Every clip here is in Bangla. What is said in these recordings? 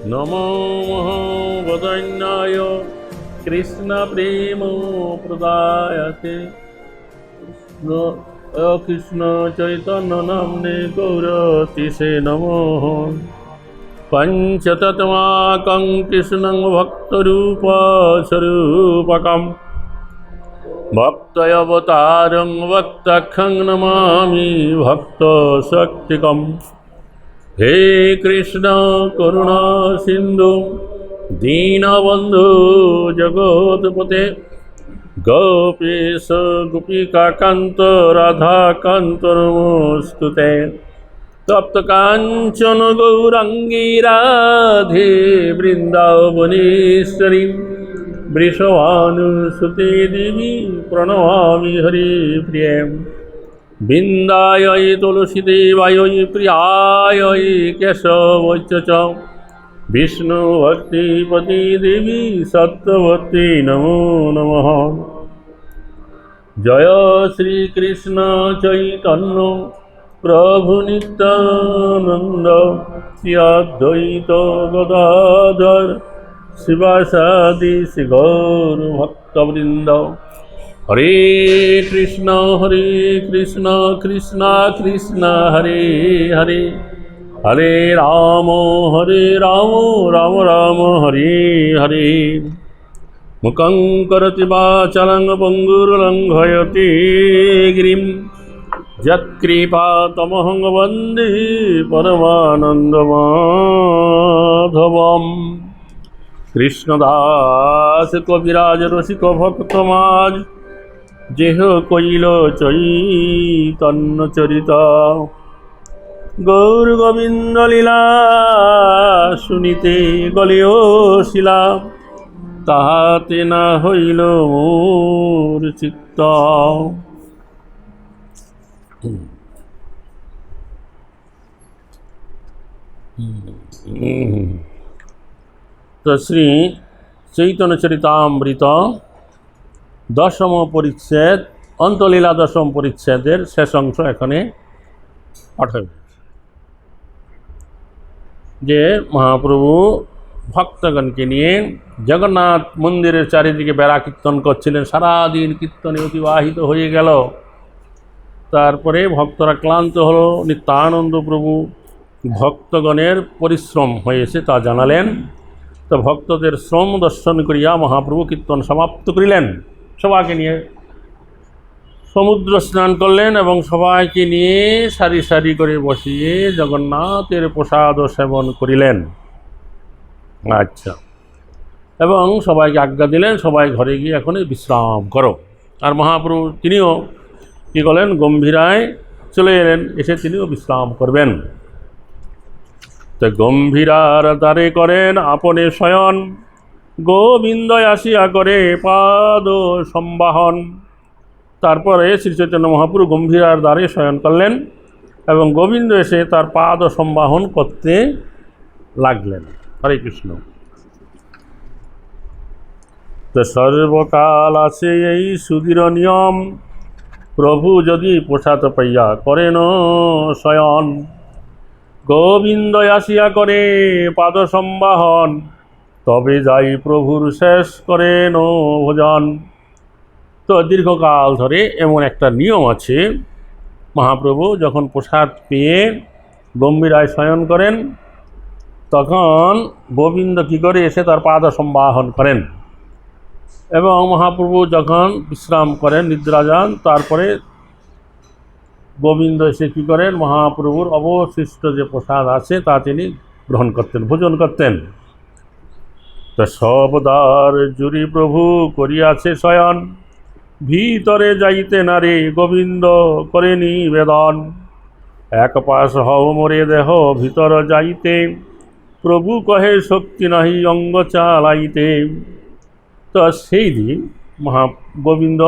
नमो महावदन्याय कृष्णप्रेम प्रदायते कृष्ण चैतन्य नाम्ने गौरतिसे नमो पंचतत्त्वाकं कृष्णं भक्तरूपस्वरूपकं भक्तयवतारं भक्तखं नमामि भक्तशक्तिकम्। हे कृष्ण करुणा सिंधु दीनबंधु जगत्पते गोपीश गोपिकाकांत राधाकांत नमोस्तुते। तप्त कांचन गौरांगी राधे वृंदावनेश्वरी वृषभानुसुते देवी प्रणमामि हरिप्रिये। बिन्दायै तुलसीदेवायै प्रियायै केशवै च विष्णुभक्तिपति देवी सत्यवती नमो नमः। जय श्री कृष्ण चैतन्य प्रभु नित्यानंद श्री अद्वैत गदाधर शिवासादि श्री गौर भक्तवृंद। हरे कृष्ण कृष्ण कृष्ण हरे हरे हरे राम राम राम हरे हरे। मुखं करोति वाचालं पङ्गुर्लङ्घयति गिरिं यत्कृपातमहं वन्दे परमानन्दमाधवम्। कृष्णदास कविराज रसिक भक्तमाज जेह कइल चैतन्य चरिता। गौर गोविंद लीला सुनिते गलियो शिला ताहाते ना हইল मोर चित्त। तो श्री चैतन्य चरितामृत दशम परिच्छेद अंतलीला दशम परिच्छेदेर शेष अंश एखाने पाठ हয়ে যে মহাপ্রভু ভক্তগণকে নিয়ে জগন্নাথ মন্দিরের চারিদিকে বেড়া কীর্তন করছিলেন। সারা দিন কীর্তনে অতিবাহিত হয়ে গেল। তারপরে ভক্তরা ক্লান্ত হলো। নিত্যানন্দ প্রভু ভক্তগণের পরিশ্রম হয়েছে তা জানালেন। তো ভক্তদের শ্রম দর্শন করিয়া মহাপ্রভু কীর্তন সমাপ্ত করিলেন। সবাইকে নিয়ে সমুদ্র স্নান করলেন এবং সবাইকে নিয়ে সারি সারি করে বসিয়ে জগন্নাথের প্রসাদ সেবন করিলেন। আচ্ছা, এবং সবাইকে আজ্ঞা দিলেন সবাই ঘরে গিয়ে এখন বিশ্রাম করো। আর মহাপ্রভু তিনিও কী করলেন, গম্ভীরায় চলে এলেন, এসে তিনিও বিশ্রাম করবেন। তো গম্ভীরার দ্বারে করেন আপনে শয়ন, গোবিন্দ আসিয়া করে পাদ সম্বাহন। তারপরে শ্রী চৈতন্য মহাপ্রভু গম্ভীরার দ্বারে শয়ন করলেন এবং গোবিন্দ এসে তার পাদ সম্বাহন করতে লাগলেন। হরে কৃষ্ণ। তো সর্বকাল আছে এই সুদৃঢ় নিয়ম, প্রভু যদি প্রসাদ পাইয়া করেন শয়ন, গোবিন্দ আসিয়া করে পাদ সম্বাহন, তবে যাই প্রভুর শেষ করেন ভোজন। তো দীর্ঘকাল ধরে এমন একটা নিয়ম আছে, মহাপ্রভু যখন প্রসাদ পেয়ে গম্ভীরায় শয়ন করেন তখন গোবিন্দ কী করে এসে তার পাদ সম্বাহন করেন এবং মহাপ্রভু যখন বিশ্রাম করেন নিদ্রা যান তারপরে গোবিন্দ এসে কী করেন, মহাপ্রভুর অবশিষ্ট যে প্রসাদ আছে তা তিনি গ্রহণ করতেন, ভোজন করতেন। তো সবদার জুরি প্রভু করিয়াছে শয়ন, ভিতরে যাইতে নারে গোবিন্দ করে নিবেদন। এক পাশ হও মোরে দেহ ভিতর যাইতে, প্রভু কহে শক্তি নাহি অঙ্গ চালাইতে। তো সেই দিন গোবিন্দ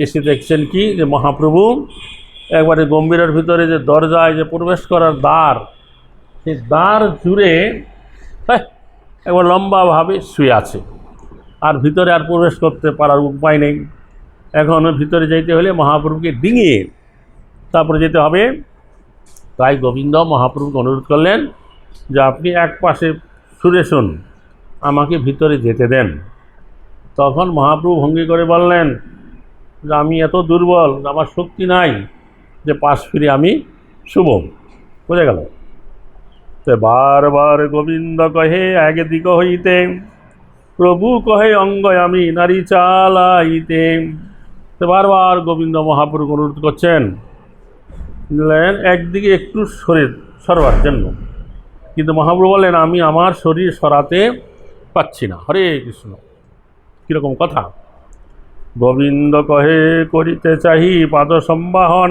এসে দেখছেন কি, যে মহাপ্রভু একবারে গম্ভীরের ভিতরে যে দরজায় যে প্রবেশ করার দ্বার, সেই দ্বার জুড়ে একবার লম্বাভাবে শুয়ে আছে, আর ভিতরে আর প্রবেশ করতে পারার উপায় নেই। এখন ভিতরে যেতে হলে মহাপ্রভুকে ডিঙিয়ে তারপরে যেতে হবে। তাই গোবিন্দ মহাপ্রভুকে অনুরোধ করলেন যে আপনি এক পাশে শুন, আমাকে ভিতরে যেতে দেন। তখন মহাপ্রভু ভঙ্গি করে বললেন যে আমি এত দুর্বল, আমার শক্তি নাই যে পাশ ফিরে আমি শুভ। বুঝে গেল? তো বারবার গোবিন্দ কহে একদিক হইতে, প্রভু কহে অঙ্গ আমি নারী চালাইতে। তো বারবার গোবিন্দ মহাপ্রভু অনুরোধ করছেন একদিকে একটু সরবার জন্য, কিন্তু মহাপ্রভু বলেন আমি আমার শরীর সরাতে পাচ্ছি না। হরে কৃষ্ণ, কীরকম কথা! গোবিন্দ কহে করিতে চাহি পাদ সম্বাহন,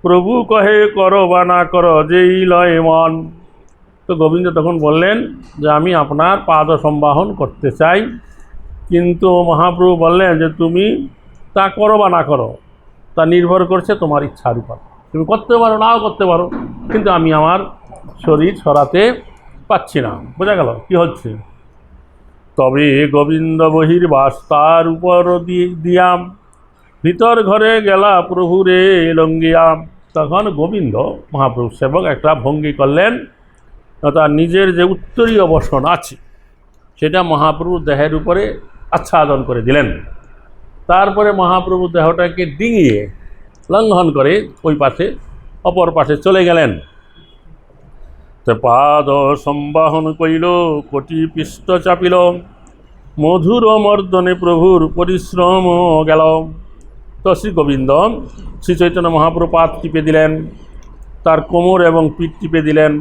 প্রভু কহে করো বা না করো যেই লয় মন। তো গোবিন্দ তখন বললেন যে আমি আপনার পাদ সম্বাহন করতে চাই, কিন্তু মহাপ্রভু বললেন যে তুমি তা করো বা না করো তা নির্ভর করছে তোমার ইচ্ছার উপর, তুমি করতে পারো নাও করতে পারো, কিন্তু আমি আমার শরীর সরাতে পাচ্ছি না। বোঝা গেল কি হচ্ছে? তবে গোবিন্দ বহির্বাস তার উপর দিয়াম, ভিতর ঘরে গেলা প্রভুরে লঙ্গিয়াম। তখন গোবিন্দ মহাপ্রভু সেবক একটা ভঙ্গি করলেন, তার নিজের যে উত্তরীয় বসন আছে সেটা মহাপ্রভুর দেহের উপরে আচ্ছাদন করে দিলেন। তারপরে মহাপ্রভু দেহটাকে ডিঙিয়ে লঙ্ঘন করে ওই পাশে অপর পাশে চলে গেলেন। তো পাদ সম্বাহন কইল, কোটি পৃষ্ঠ চাপিল, মধুর মর্দনে প্রভুর পরিশ্রম গেল। তো শ্রী গোবিন্দ শ্রী চৈতন্য মহাপ্রভু পাদ টিপে দিলেন, তার কোমর এবং পিঠ টিপে দিলেন।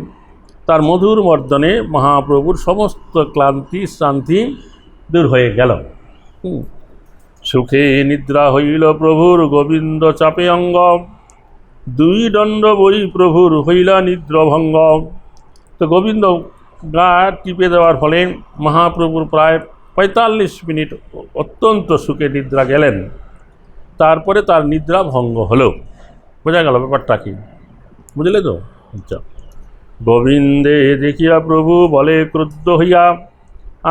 তার মধুর মর্দনে মহাপ্রভুর সমস্ত ক্লান্তি শ্রান্তি দূর হয়ে গেল। সুখে নিদ্রা হইল প্রভুর গোবিন্দ চাপে অঙ্গ, দুই দণ্ড বই প্রভুর হইলা নিদ্রভঙ্গ। তো গোবিন্দ গা টিপে দেওয়ার ফলে মহাপ্রভুর প্রায় 45 মিনিট অত্যন্ত সুখে নিদ্রা গেলেন। তারপরে তার নিদ্রা ভঙ্গ হলো। বোঝা গেল ব্যাপারটা কি? বুঝলে তো? আচ্ছা। গোবিন্দে দেখিয়া প্রভু বলে ক্রুদ্ধ হইয়া,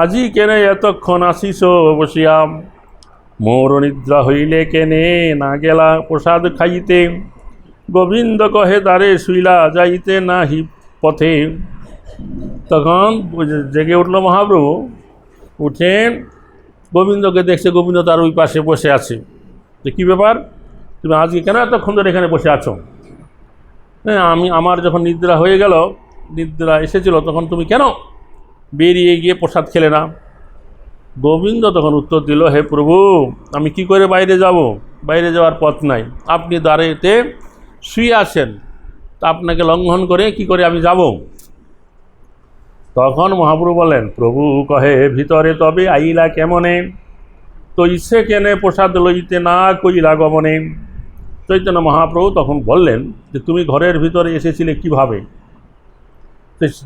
আজি কেনে এতক্ষণ আসিস বসিয়া, মোর নিদ্রা হইলে কেনে না গেলা প্রসাদ খাইতে, গোবিন্দ কহে দ্বারে শুইলা যাইতে নাহি পথে। তখন জেগে উঠল মহাপ্রভু, উঠে গোবিন্দকে দেখছে, গোবিন্দ তার ওই পাশে বসে আছে। যে কী ব্যাপার, তুমি আজকে কেন এতক্ষণ ধরে এখানে বসে আছো? হ্যাঁ, আমার যখন নিদ্রা হয়ে গেল, নিদ্রা এসেছিল, তখন তুমি কেন বেরিয়ে গিয়ে প্রসাদ খেলে না? গোবিন্দ তখন উত্তর দিল, হে প্রভু, আমি কি করে বাইরে যাব? বাইরে যাওয়ার পথ নাই, আপনি দ্বারেতে শুয়ে আছেন, তা আপনাকে লঙ্ঘন করে কি করে আমি যাব? তখন মহাপ্রভু বলেন, প্রভু কহে ভিতরে তবে আইলা কেমনে, তৈছে কেনে প্রসাদ লইতে না কইলা গমনে। চৈতন্য মহাপ্রভু তখন বললেন যে তুমি ঘরের ভিতরে এসেছিলে কিভাবে?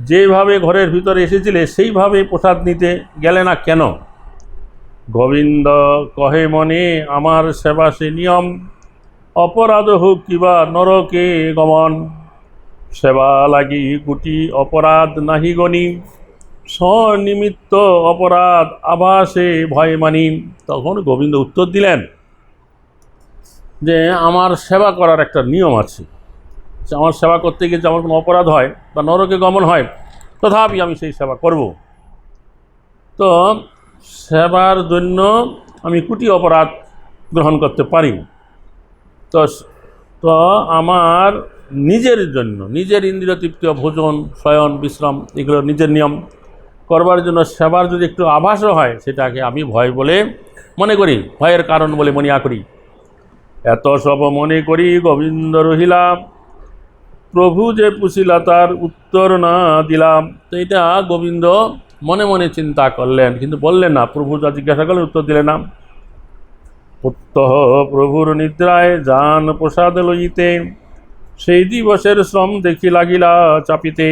যেভাবে ঘরের ভিতরে এসেছিলে সেইভাবে প্রসাদ নিতে গেলে না কেন? গোবিন্দ কহে মনে আমার সেবা সে নিয়ম, অপরাধ হোক কিবা নরকে গমন, সেবা লাগি কুটি অপরাধ নাহি গণি, স্বনিমিত্ত অপরাধ আভাসে ভয় মানি। তখন গোবিন্দ উত্তর দিলেন যে আমার সেবা করার একটা নিয়ম আছে, আমার সেবা করতে গিয়ে আমার কোনো অপরাধ হয় বা নরকে গমন হয়, তথাপি আমি সেই সেবা করব। তো সেবার জন্য আমি কুটি অপরাধ গ্রহণ করতে পারি। তো আমার নিজের জন্য, নিজের ইন্দ্রিয় তৃপ্তি, ভোজন, শয়ন, বিশ্রাম, এগুলো নিজের নিয়ম করবার জন্য সেবার যদি একটু আভাসও হয়, সেটাকে আমি ভয় বলে মনে করি, ভয়ের কারণ বলে মনিয়া করি। এত সব মনে করি গোবিন্দ রহিলাম, প্রভু যে পুছিলা তার উত্তর না দিলাম। তো এটা গোবিন্দ মনে মনে চিন্তা করলেন, কিন্তু বললেন না। প্রভু যা জিজ্ঞাসা করলেন উত্তর দিলেন না। প্রত্যহ প্রভুর নিদ্রায় যান প্রসাদ লইতে, সেই দিবসের শ্রম দেখি লাগিলা চাপিতে।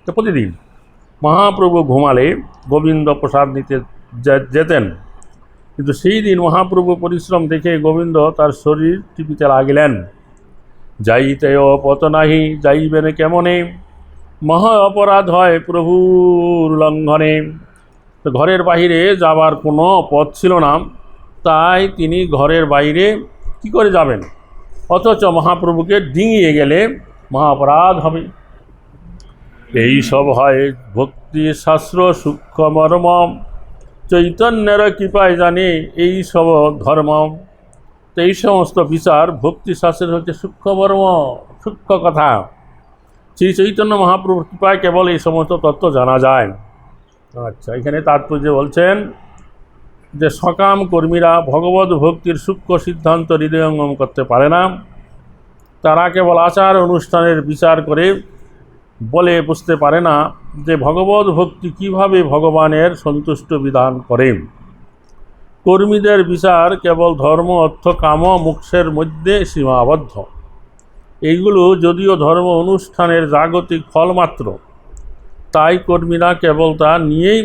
তো প্রতিদিন মহাপ্রভু ঘুমালে গোবিন্দ প্রসাদ নিতে যেতেন, কিন্তু সেই দিন মহাপ্রভু পরিশ্রম দেখে গোবিন্দ তার শরীর টিপিতে লাগিলেন। যাইতেও পথ নাহি, যাইবেন কেমনে, মহা অপরাধ হয় প্রভুর লঙ্ঘনে। তো ঘরের বাইরে যাবার কোনো পথ ছিল না, তাই তিনি ঘরের বাইরে কি করে যাবেন? অথচ মহাপ্রভুকে ডিঙিয়ে গেলে মহা অপরাধ হবে। এই সব হয় ভক্তি শাস্ত্র সূক্ষ্ম মর্ম, চৈতন্যের কৃপায় জানি এই সব ধর্ম। তো এই সমস্ত বিচার ভক্তি শাস্ত্রের হচ্ছে সূক্ষ্ম মর্ম, সূক্ষ্ম কথা। শ্রী চৈতন্য মহাপ্রভুর কৃপায় কেবল এই সমস্ত তত্ত্ব জানা যায়। আচ্ছা, এখানে তাৎপর্য বলছেন যে সকাম কর্মীরা ভগবত ভক্তির সূক্ষ্ম সিদ্ধান্ত হৃদয়ঙ্গম করতে পারে না। তারা কেবল আচার অনুষ্ঠানের বিচার করে বলে বুঝতে পারে না যে ভগবত ভক্তি কীভাবে ভগবানের সন্তুষ্ট বিধান করে। কর্মীদের বিচার কেবল ধর্ম অর্থ কাম মোক্ষের মধ্যে সীমাবদ্ধ। এইগুলো যদিও ধর্ম অনুষ্ঠানের জাগতিক ফল মাত্র, তাই কর্মীরা কেবল তা নিয়েই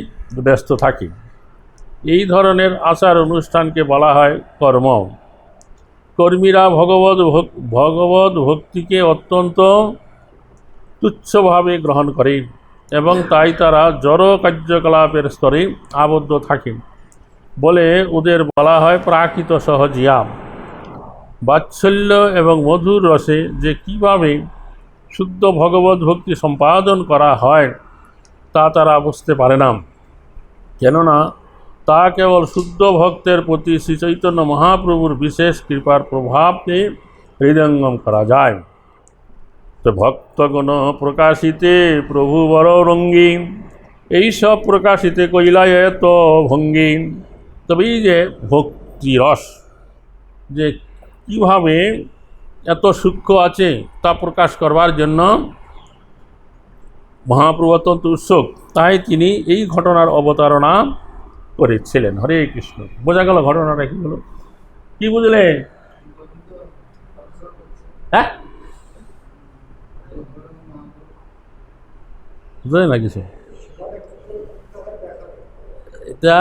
ব্যস্ত থাকে। এই ধরনের আচার অনুষ্ঠানকে বলা হয় কর্ম। কর্মীরা ভগবত ভক্তিকে অত্যন্ত তুচ্ছভাবে গ্রহণ করে এবং তাই তারা জড় কার্যকলাপের স্তরে আবদ্ধ থাকে বলে ওদের বলা হয় প্রাকৃত সহজিয়া। বাৎসল্য এবং মধুর রসে যে কীভাবে শুদ্ধ ভগবত ভক্তি সম্পাদন করা হয় তা তারা বুঝতে পারে না, কেননা তা কেবল শুদ্ধ ভক্তের প্রতি শ্রীচৈতন্য মহাপ্রভুর বিশেষ কৃপার প্রভাবকে হৃদয়ঙ্গম করা যায়। তো ভক্তগণ প্রকাশিতে প্রভু বড় রঙ্গী, এইসব প্রকাশিতে কইলায় এত ভঙ্গি। তবে এই যে ভক্তি রস যে কীভাবে এত সূক্ষ্ম আছে তা প্রকাশ করবার জন্য মহাপ্রভু অত্যন্ত উৎসুক, তাই তিনি এই ঘটনার অবতারণা করেছিলেন। হরে কৃষ্ণ। বোঝা গেল ঘটনাটা কী হলো? কি বুঝলে? হ্যাঁ, বুঝলেন না কিছু? এটা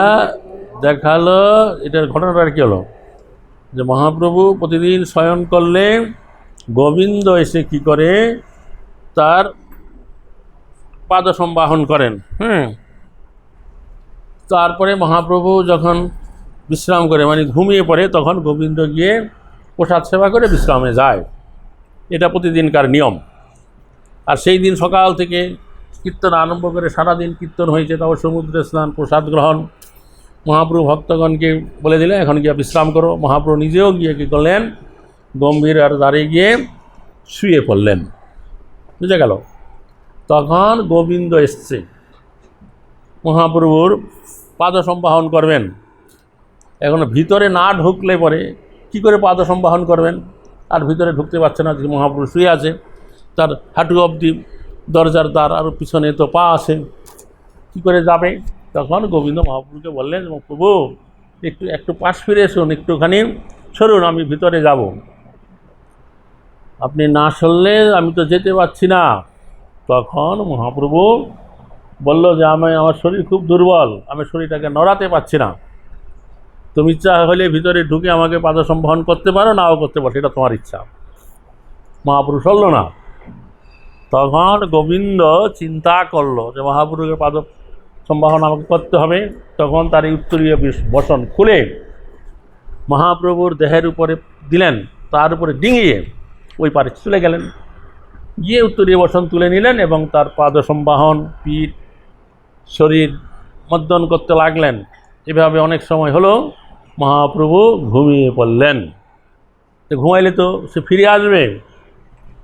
দেখালো, এটার ঘটনাটা কী হলো যে মহাপ্রভু প্রতিদিন শয়ন করলে গোবিন্দ এসে কি করে তার পাদ সম্বাহন করেন। তারপরে মহাপ্রভু যখন বিশ্রাম করে মানে ঘুমিয়ে পড়ে তখন গোবিন্দ গিয়ে প্রসাদ সেবা করে বিশ্রামে যায়। এটা প্রতিদিনকার নিয়ম। আর সেই দিন সকাল থেকে কীর্তন আরম্ভ করে সারাদিন কীর্তন হয়েছে, তারপর সমুদ্রে স্নান, প্রসাদ গ্রহণ। মহাপ্রভু ভক্তগণকে বলে দিলেন এখন গিয়ে বিশ্রাম করো। মহাপ্রভু নিজেও গিয়ে কী করলেন, গম্ভীর আর দাঁড়িয়ে গিয়ে শুয়ে পড়লেন। বুঝে গেল? তখন গোবিন্দ এসছে মহাপ্রভুর পাদ সম্বাহন করবেন। এখন ভিতরে না ঢুকলে পরে কি করে পাদ সম্বাহন করবেন? আর ভিতরে ঢুকতে পারছে না, যে মহাপ্রভু শুয়ে আছে, তার হাঁটু অবধি দরজার দ্বার, আর পিছনে তো পা আছে, কী করে যাবে? তখন গোবিন্দ মহাপ্রভুকে বললেন, প্রভু একটু পাশ ফিরে এসুন, একটুখানি সরুন, আমি ভিতরে যাব। আপনি না সরলে আমি তো যেতে পারছি না। তখন মহাপ্রভু বলল যে আমার শরীর খুব দুর্বল, আমি শরীরটাকে নড়াতে পারছি না। তুমি ইচ্ছা হলে ভিতরে ঢুকে আমাকে পাদ সম্বাহন করতে পারো, নাও করতে পারো, সেটা তোমার ইচ্ছা। মহাপ্রভু সরল না। তখন গোবিন্দ চিন্তা করলো যে মহাপ্রভুকে পাদ সম্বাহন আমাকে করতে হবে। তখন তার এই উত্তরীয় বসন খুলে মহাপ্রভুর দেহের উপরে দিলেন, তার উপরে ডিঙিয়ে ওই পারে চলে গেলেন, গিয়ে উত্তরীয় বসন তুলে নিলেন এবং তার পাদ সম্বাহন, পিঠ, শরীর মর্দন করতে লাগলেন। এভাবে অনেক সময় হলো, মহাপ্রভু ঘুমিয়ে পড়লেন। তো ঘুমাইলে তো সে ফিরে আসবে,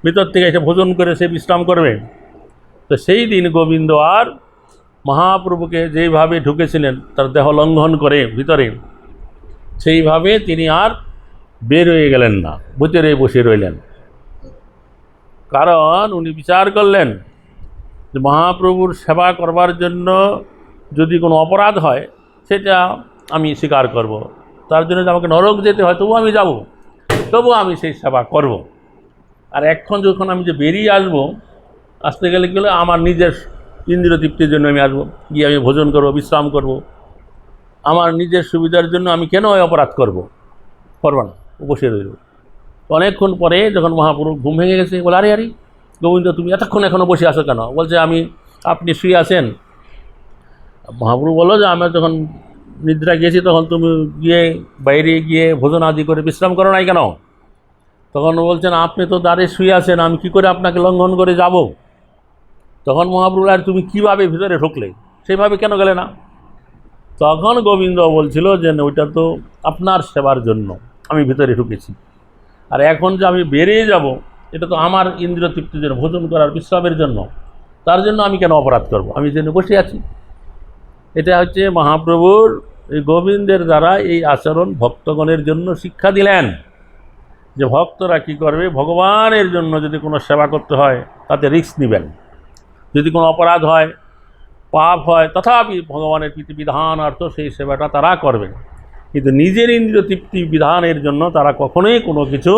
ভিতর থেকে এসে ভোজন করে সে বিশ্রাম করবে। তো সেই দিন গোবিন্দ আর মহাপ্রভুকে যেইভাবে ঢুকেছিলেন তার দেহ লঙ্ঘন করে ভিতরে, সেইভাবে তিনি আর বের হয়ে গেলেন না, ভিতরে বসে রইলেন। কারণ উনি বিচার করলেন যে মহাপ্রভুর সেবা করবার জন্য যদি কোনো অপরাধ হয় সেটা আমি স্বীকার করব। তার জন্য যদি আমাকে নরক যেতে হয় তবু আমি যাব, তবু আমি সেই সেবা করব। আর এখন যখন আমি যে বেরিয়ে আসতে গেলে কি হলো, আমার নিজের ইন্দ্রিয় তৃপ্তির জন্য আমি আসবো, গিয়ে আমি ভোজন করব, বিশ্রাম করব। আমার নিজের সুবিধার জন্য আমি কেন ওই অপরাধ করব না, বসে রইল। অনেকক্ষণ পরে যখন মহাপ্রভু ঘুম ভেঙে গেছে, বলে আরে আরে গোবিন্দ তুমি এতক্ষণ এখনও বসে আছো কেন? বলছে আপনি শুয়ে আছেন। মহাপ্রভু বললো যে আমি যখন নিদ্রা গিয়েছি তখন তুমি গিয়ে বাইরে গিয়ে ভোজন আদি করে বিশ্রাম করো নাই কেন? তখন বলছেন আপনি তো দ্বারে শুয়ে আছেন, আমি কি করে আপনাকে লঙ্ঘন করে যাব? তখন মহাপ্রভু, আর তুমি কীভাবে ভিতরে ঢুকলে, সেইভাবে কেন গেলে না? তখন গোবিন্দ বলছিল যে ওইটা তো আপনার সেবার জন্য আমি ভিতরে ঢুকেছি, আর এখন যে আমি বেরিয়ে যাব এটা তো আমার ইন্দ্রিয় তৃপ্তির জন্য, ভোজন করার বিশ্রামের জন্য, তার জন্য আমি কেন অপরাধ করব, আমি যেন বসে আছি। এটা হচ্ছে মহাপ্রভুর এই গোবিন্দের দ্বারা এই আচরণ ভক্তগণের জন্য শিক্ষা দিলেন, যে ভক্তরা কী করবে, ভগবানের জন্য যদি কোনো সেবা করতে হয় তাতে রিস্ক নেবেন, যদি কোনো অপরাধ হয়, পাপ হয়, তথাপি ভগবানের বিধানার্থ সেই সেবাটা তারা করবেন, কিন্তু নিজের ইন্দ্রিয় তৃপ্তি বিধানের জন্য তারা কখনোই কোনো কিছু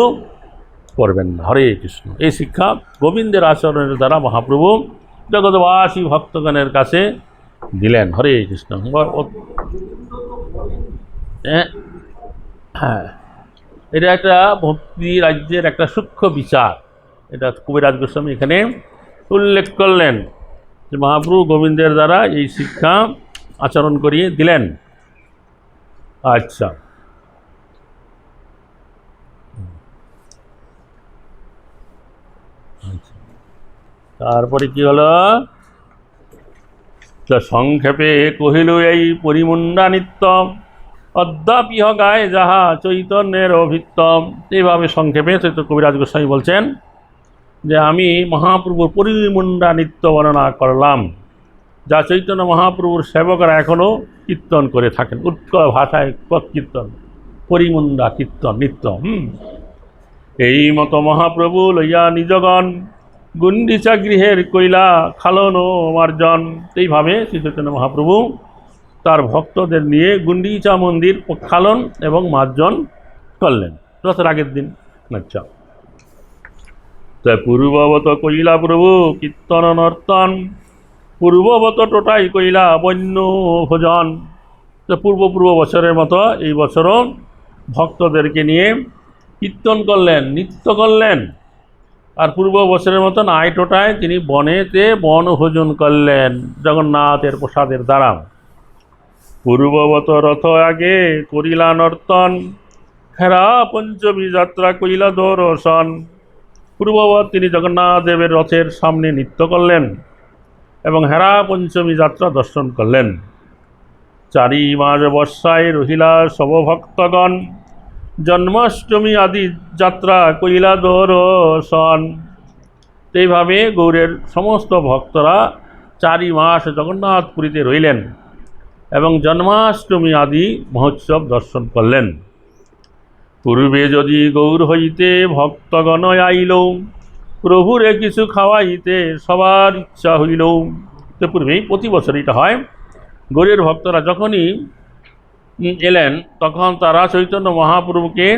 করবেন না। হরে কৃষ্ণ। এই শিক্ষা গোবিন্দের আচরণের দ্বারা মহাপ্রভু জগৎবাসী ভক্তগণের কাছে দিলেন। হরে কৃষ্ণ। হ্যাঁ, এটা একটা ভক্তি রাজ্যের একটা সূক্ষ্ম বিচার, এটা কবিরাজ গোস্বামী এখানে উল্লেখ করলেন, যে মহাপ্রভু গোবিন্দের দ্বারা এই শিক্ষা আচরণ করিয়ে দিলেন। আচ্ছা, তারপরে কি হলো, সংক্ষেপে কহিল এই পরিমুণ্ডা নিত্যম অদ্যাপিহ গায়ে যাহা চৈতন্যের অভিত্তম। এইভাবে সংক্ষেপে কবিরাজ গোস্বামী বলছেন যে আমি মহাপ্রভুর পরিমুণ্ডা নিত্য বর্ণনা করলাম, যা চৈতন্য মহাপ্রভুর সেবকরা এখনও কীর্তন করে থাকেন, উৎকল ভাষায় কীর্তন, পরিমুণ্ডা কীর্তন নিত্য। এই মতো মহাপ্রভু লইয়া নিজগণ গুণ্ডিচা গৃহের কইলা খালন ও মার্জন। এইভাবে শ্রী চৈতন্য মহাপ্রভু তার ভক্তদের নিয়ে গুণ্ডিচা মন্দির প্রক্ষালন এবং মার্জন করলেন রথের আগের দিন। আচ্ছা, তাই পূর্ববত কইলা প্রভু কীর্তন নর্তন, পূর্ববত টোটাই কইলা বন্য ভোজন। তো পূর্ব বছরের মতো এই বছরও ভক্তদেরকে নিয়ে কীর্তন করলেন, নৃত্য করলেন, আর পূর্ব বছরের মতন আইটোটায় তিনি বনেতে বনভোজন করলেন জগন্নাথের প্রসাদের দ্বারা। পূর্ববত রথ আগে করিলা নর্তন, হেরা পঞ্চমী যাত্রা কইলা দর্শন। পূর্ববৎ তিনি জগন্নাথ দেবের রথের সামনে নৃত্য করলেন এবং হেরা পঞ্চমী যাত্রা দর্শন করলেন। চারি মাস বর্ষায় রহিলা সবভক্তগণ, জন্মাষ্টমী আদি যাত্রা কইলা দর্শন। এইভাবে গৌড়ের সমস্ত ভক্তরা 4 মাস জগন্নাথপুরীতে রইলেন এবং জন্মাষ্টমী আদি মহোৎসব দর্শন করলেন। পূর্বে যদি গৌর হইতে ভক্তগণ আইল, প্রভুরে কিছু খাওয়াইতে সবার ইচ্ছা হইল। তো পূর্বেই প্রতি বছর এটা হয়, গৌড়ের ভক্তরা যখনই এলেন তখন তারা চৈতন্য মহাপ্রভুকে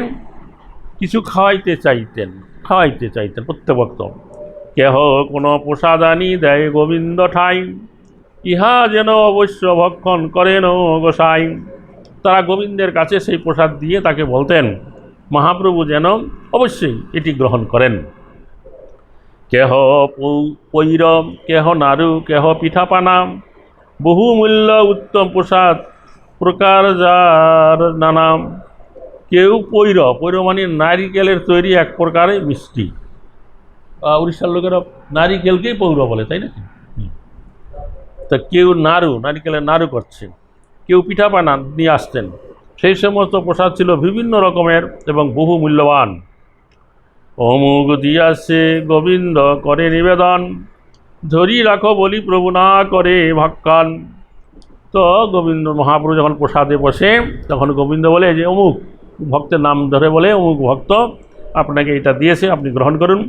কিছু খাওয়াইতে চাইতেন প্রত্যেক ভক্ত। কেহ কোনো প্রসাদ আনি দেয় গোবিন্দ ঠাই, ইহা যেন অবশ্য ভক্ষণ করেন গোসাই। তারা গোবিন্দের কাছে সেই প্রসাদ দিয়ে তাকে বলতেন মহাপ্রভু যেন অবশ্যই এটি গ্রহণ করেন। কেহ পৈর, কেহ নাড়ু, কেহ পিঠাপানা, বহুমূল্য উত্তম প্রসাদ প্রকার যার নানাম। কেউ পৈর মানে নারিকেলের তৈরি এক প্রকারে মিষ্টি, উড়িষ্যার লোকেরা নারিকেলকেই পৌর বলে, তাই না? তা কেউ নাড়ু, নারিকেলের নাড়ু করছে, কেউ পিঠাপানা নিয়ে আসতেন। সেই সমস্ত প্রসাদ ছিল বিভিন্ন রকমের এবং বহু মূল্যবান। অমুক দিয়াছে গোবিন্দ করে নিবেদন, ধরি রাখো বলি প্রভু না করে ভক্ষণ। তো গোবিন্দ মহাপ্রভু যখন প্রসাদে বসে তখন গোবিন্দ বলে যে অমুক ভক্তের নাম ধরে বলে, অমুক ভক্ত আপনাকে এটা দিয়েছে, আপনি গ্রহণ করুন।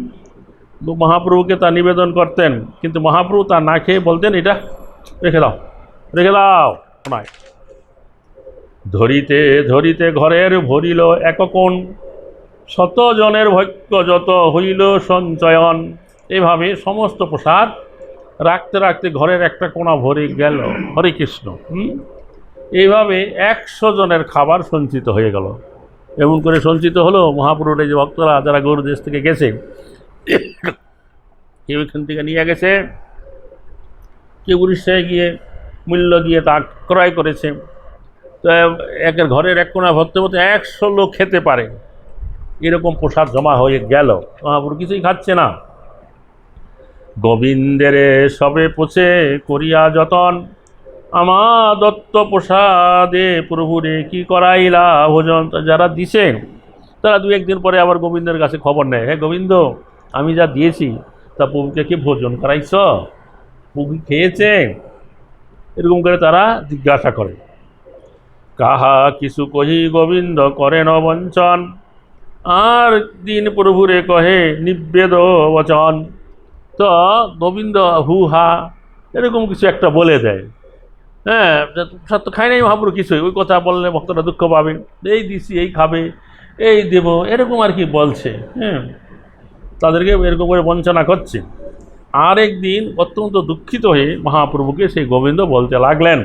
মহাপ্রভুকে তা নিবেদন করতেন, কিন্তু মহাপ্রভু তা না খেয়ে বলতেন এটা রেখে দাও নয়। ধরিতে ধরিতে ঘরের ভরিল এক কোণ, 100 জনের ভক্ত যত হইল সঞ্চয়ন। এভাবে সমস্ত প্রসাদ রাখতে রাখতে ঘরের একটা কোণা ভরে গেল। হরে কৃষ্ণ। এইভাবে 100 জনের খাবার সঞ্চিত হয়ে গেল। এমন করে সঞ্চিত হলো মহাপ্রভুর এই যে ভক্তরা যারা গৌড় দেশ থেকে গেছে, কেউ এখান থেকে নিয়ে গেছে, কেউ উড়িষ্যায় গিয়ে মূল্য দিয়ে তা ক্রয় করেছে। তো একের ঘরের এক কোণা ভর্তি মতো 100 লোক খেতে পারে এরকম প্রসাদ জমা হয়ে গেল। মহাপ্রভু কিছুই খাচ্ছে না। গোবিন্দেরে সবে পোষে করিয়া যতন, আমার দত্ত প্রসাদে প্রভুরে কি করাইলা ভোজন। যারা দিছে তারা দু একদিন পরে আবার গোবিন্দের কাছে খবর নেয়, হ্যাঁ গোবিন্দ আমি যা দিয়েছি তা প্রভুকে কি ভোজন করাইছ, প্রভু খেয়েছে, এরকম করে তারা জিজ্ঞাসা করে। কাহা কিছু কহি গোবিন্দ করেন বঞ্চন, আর দিন প্রভুরে কহে নিবেদ বচন। তো গোবিন্দ হু হা এরকম কিছু একটা বলে দেয়, হ্যাঁ সত্য খাই নাই মহাপ্রভু কিছুই, ওই কথা বললে ভক্তরা দুঃখ পাবে, এই দিছি এই খাবে এই দেব, এরকম আর কি বলছে, হ্যাঁ তাদেরকে এরকম করে বঞ্চনা করছে। আর একদিন অত্যন্ত দুঃখিত হয়ে মহাপ্রভুকে সেই গোবিন্দ বলতে লাগলেন,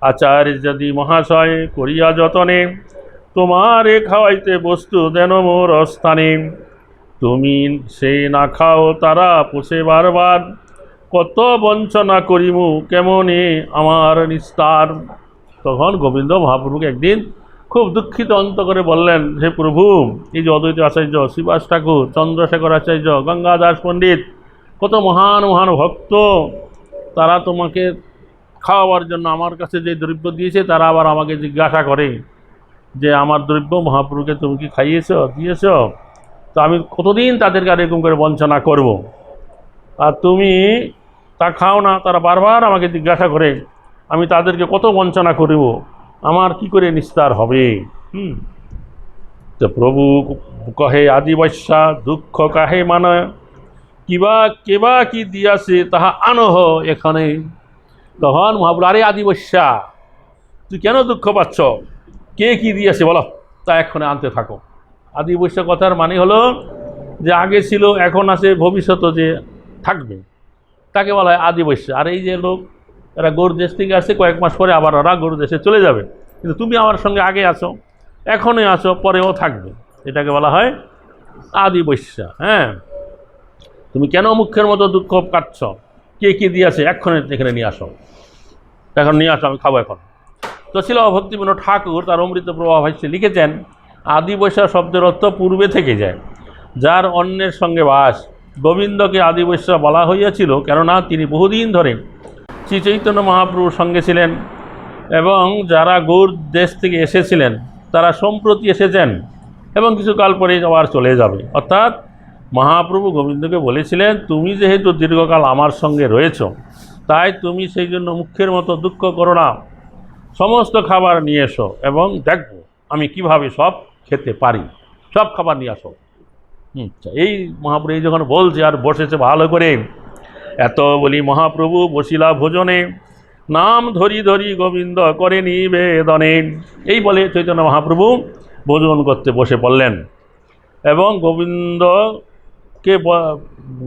আচার্য যদি মহাশয় করিয়া যতনে, তোমারে খাওয়াইতে বস্তু দেন মোর স্থানে, তুমি সে না খাও তারা পোষে বারবার, কত বঞ্চনা করিমু কেমনে আমার নিস্তার। তখন গোবিন্দ মহাপ্রভুকে একদিন খুব দুঃখিত অন্ত করে বললেন, হে প্রভু এই যে অদ্বৈত আচার্য, শ্রীবাস ঠাকুর, চন্দ্রশেখর আচার্য, গঙ্গাদাস পণ্ডিত, কত মহান মহান ভক্ত, তারা তোমাকে খাওয়াবার জন্য আমার কাছে যে দ্রব্য দিয়েছে তারা আবার আমাকে জিজ্ঞাসা করে যে আমার দ্রব্য মহাপ্রভুকে তুমি কি খাইয়েছ দিয়েছ, তো আমি কতদিন তাদেরকে আর এরকম করে বঞ্চনা করব, আর তুমি তা খাও না, তারা বারবার আমাকে জিজ্ঞাসা করে, আমি তাদেরকে কত বঞ্চনা করিব, আমার কি করে নিস্তার হবে। তো প্রভু কহে আদিবৈশ্যা দুঃখ কাহে মানে, কিবা কেবা কি দিয়াছে তাহা আনহ এখানে। তখন মহাপ্রভু, আরে আদিবৈশ্যা তুই কেন দুঃখ পাচ্ছ, কে কি দিয়েছে বলো, তা এক্ষণে আনতে থাকো। আদিবৈশ্য কথার মানে হলো যে আগে ছিল এখন আছে ভবিষ্যৎ যে থাকবে, তাকে বলা হয় আদিবৈশ্য। আর এই যে লোক এরা গরু দেশ থেকে আসছে, কয়েক মাস পরে আবার ওরা গরু দেশে চলে যাবে, কিন্তু তুমি আমার সঙ্গে আগে আছো, এখনই আছো, পরেও থাকবে, এটাকে বলা হয় আদিবৈশ্য। হ্যাঁ তুমি কেন মুখের মতো দুঃখ কাটছ, কে কী দিয়েছে এক্ষণে এখানে নিয়ে আসো, এখন নিয়ে আসো, আমি খাবো এখন। তো ছিল ভক্তিবিনোদ ঠাকুর তার অমৃত প্রভা ভাষ্যে লিখেছেন, আদিবৈশ্য শব্দের অর্থ পূর্বে থেকে যায়, যার অন্যের সঙ্গে বাস। গোবিন্দকে আদিবৈশ্য বলা হইয়াছিল কেননা তিনি বহুদিন ধরে শ্রী চৈতন্য মহাপ্রভুর সঙ্গে ছিলেন, এবং যারা গৌর দেশ থেকে এসেছিলেন তারা সম্প্রতি এসেছেন এবং কিছুকাল পরে আবার চলে যাবে। অর্থাৎ মহাপ্রভু গোবিন্দকে বলেছিলেন, তুমি যেহেতু দীর্ঘকাল আমার সঙ্গে রয়েছ, তাই তুমি সেই জন্য মুখের মতো দুঃখ করো না, সমস্ত খাবার নিয়ে এসো এবং দেখবো আমি কিভাবে সব খেতে পারি, সব খাবার নিয়ে আসো। এই মহাপ্রভু এই যখন বলছে আর বসেছে ভালো করে, এত বলি মহাপ্রভু বসিলা ভোজনে, নাম ধরি ধরি গোবিন্দ করে নিবেদনে। এই বলে চৈতন্য মহাপ্রভু ভোজন করতে বসে পড়লেন, এবং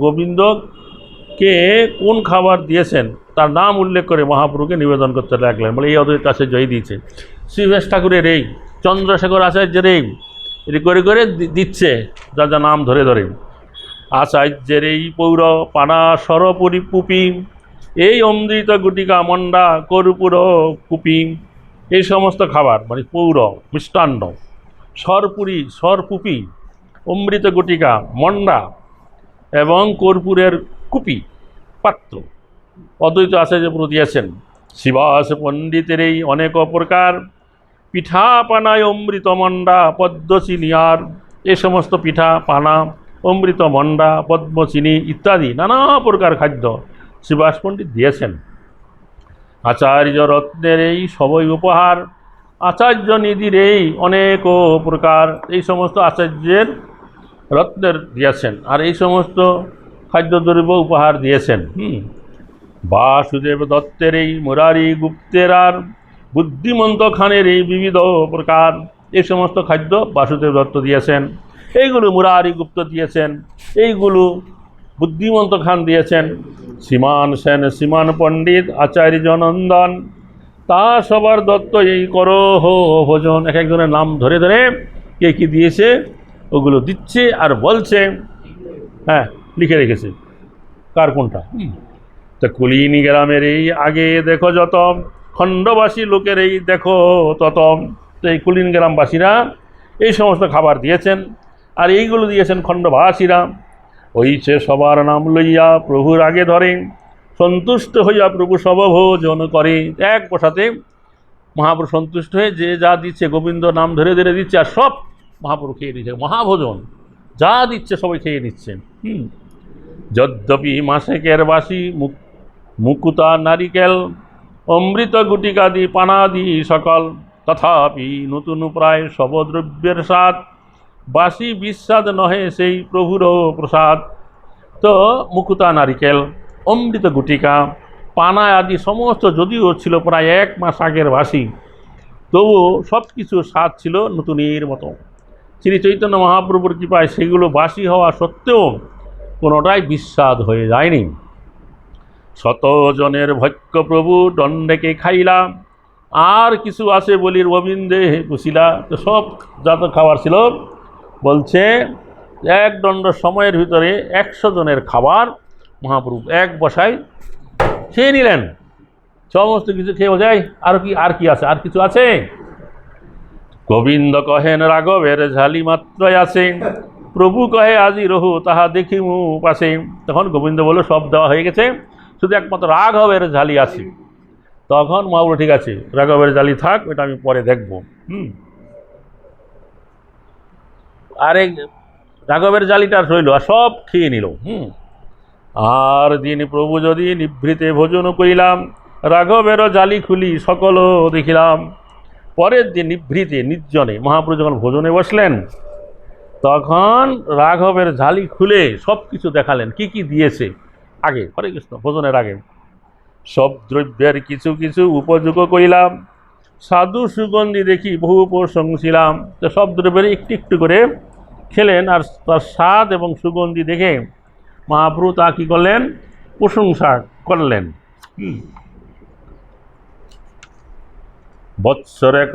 গোবিন্দকে কোন খাবার দিয়েছেন তার নাম উল্লেখ করে মহাপ্রভুকে নিবেদন করতে লাগলেন, বলে এই অদ্বৈত আচার্য এই দিয়েছে, শ্রীবেশ ঠাকুরের এই, চন্দ্রশেখর আচার্যের এই, এটি করে করে দিচ্ছে যা যা নাম ধরে ধরে। আচার্যের এই পৌর পানা সরপুরি পুপি, এই অমৃত গুটিকা মন্ডা করুপুর কুপি, এই সমস্ত খাবার মানে পৌর মিষ্টান্ন, সরপুরি সরপুপি, অমৃত গুটিকা মন্ডা এবং কর্পূরের কুপি পাত্র অদ্বৈত আচার্য প্রভু দিয়েছেন। শিবাস পণ্ডিতের এই অনেক প্রকার পিঠা পানায় অমৃত মন্ডা পদ্মচিনিয়ার, এই সমস্ত পিঠা পানা অমৃত মন্ডা পদ্মচিনি ইত্যাদি নানা প্রকার খাদ্য শিবাস পণ্ডিত দিয়েছেন। আচার্য রত্নের এই সবই উপহার, আচার্য নিধির এই অনেক প্রকার, এই সমস্ত আচার্যের রত্নের দিয়েছেন, আর এই সমস্ত খাদ্যদ্রব্য উপহার দিয়েছেন। বাসুদেব দত্তের এই মুরারি গুপ্তের আর বুদ্ধিমন্ত খানের এই বিবিধ প্রকার, এই সমস্ত খাদ্য বাসুদেব দত্ত দিয়েছেন, এইগুলো মুরারি গুপ্ত দিয়েছেন, এইগুলো বুদ্ধিমন্ত খান দিয়েছেন। শ্রীমান সেন শ্রীমান পণ্ডিত আচার্য নন্দন, তা সবার দত্ত এই করো হো ভোজন। এক একজনের নাম ধরে ধরে কে কী দিয়েছে ওগুলো দিচ্ছে আর বলছে, হ্যাঁ লিখে রেখেছে কার কোনটা। তা কুলিনী গ্রামের এই আগে দেখো যত, খণ্ডবাসী লোকের এই দেখো তত। তো এই কুলিন গ্রামবাসীরা এই সমস্ত খাবার দিয়েছেন, আর এইগুলো দিয়েছেন খণ্ডবাসীরা। হইছে সবার নাম লইয়া প্রভুর আগে ধরে, সন্তুষ্ট হইয়া প্রভু সবভোজন করে। এক বসাতে মহাপ্রভু সন্তুষ্ট হয়ে যে যা দিচ্ছে, গোবিন্দ নাম ধরে ধরে দিচ্ছে, আর সব মহাপ্রভু খেয়ে নিচ্ছে। মহাভোজন, যা দিচ্ছে সবাই খেয়ে নিচ্ছেন। যদ্যপি মাসেকের বাসি মুকুতা নারিকেল অমৃত গুটিকাদি পানাদি সকল, তথাপি নতুন প্রায় সবদ্রব্যের স্বাদ, বাসি বিস্বাদ নহে সেই প্রভুরও প্রসাদ। তো মুকুতা নারিকেল, অমৃত গুটিকা, পানা আদি সমস্ত যদিও ছিল প্রায় 1 মাস আগের বাসি, তবুও সব কিছু স্বাদ ছিল নতুনের মতো। শ্রী চৈতন্য মহাপ্রভুর কৃপায় সেগুলো বাসি হওয়া সত্ত্বেও কোনোটাই বিস্বাদ হয়ে যায়নি। শতজনের ভক্ষ প্রভু দণ্ডেকে খাইলা, আর কিছু আছে বলির গোবিন্দে পুষিলা। তো সব যত খাবার ছিল, বলছে এক দণ্ড সময়ের ভিতরে 100 জনের খাবার মহাপ্রভু এক বসায় খেয়ে নিলেন। সমস্ত কিছু খেয়ে বোঝায় আর কি আছে, আর কিছু আছে? গোবিন্দ কহেন রাঘবের ঝালি মাত্রই আছে, প্রভু কহে আজি রহু তাহা দেখিমু পাশে। তখন গোবিন্দ বলল সব দেওয়া হয়ে গেছে, শুধু একমাত্র রাঘবের ঝালি আছে। তখন মহাপ্রভু ঠিক আছে, রাঘবের ঝালি থাক, ওটা আমি পরে দেখব। আরে রাঘবের জালিটা রইল, আর সব খেয়ে নিল। আর দিন প্রভু যদি নিভৃতে ভোজন করিলাম, রাঘবেরও জালি খুলি সকল দেখিলাম। পরের দিন নিভৃতে নির্জনে মহাপ্রভু যখন ভোজনে বসলেন, তখন রাঘবের ঝালি খুলে সব কিছু দেখালেন, কি কি দিয়েছে আগে। হরে কৃষ্ণ, ভোজনের আগে সব দ্রব্যের কিছু কিছু উপযোগ করিলাম, সাধু সুগন্ধি দেখি বহু প্রশংসিলাম। তো সব দ্রব্যের একটু একটু করে খেলেন, আর তার স্বাদ এবং সুগন্ধি দেখে মহাপ্রভু তা কী করলেন? প্রশংসা করলেন। বৎসরেক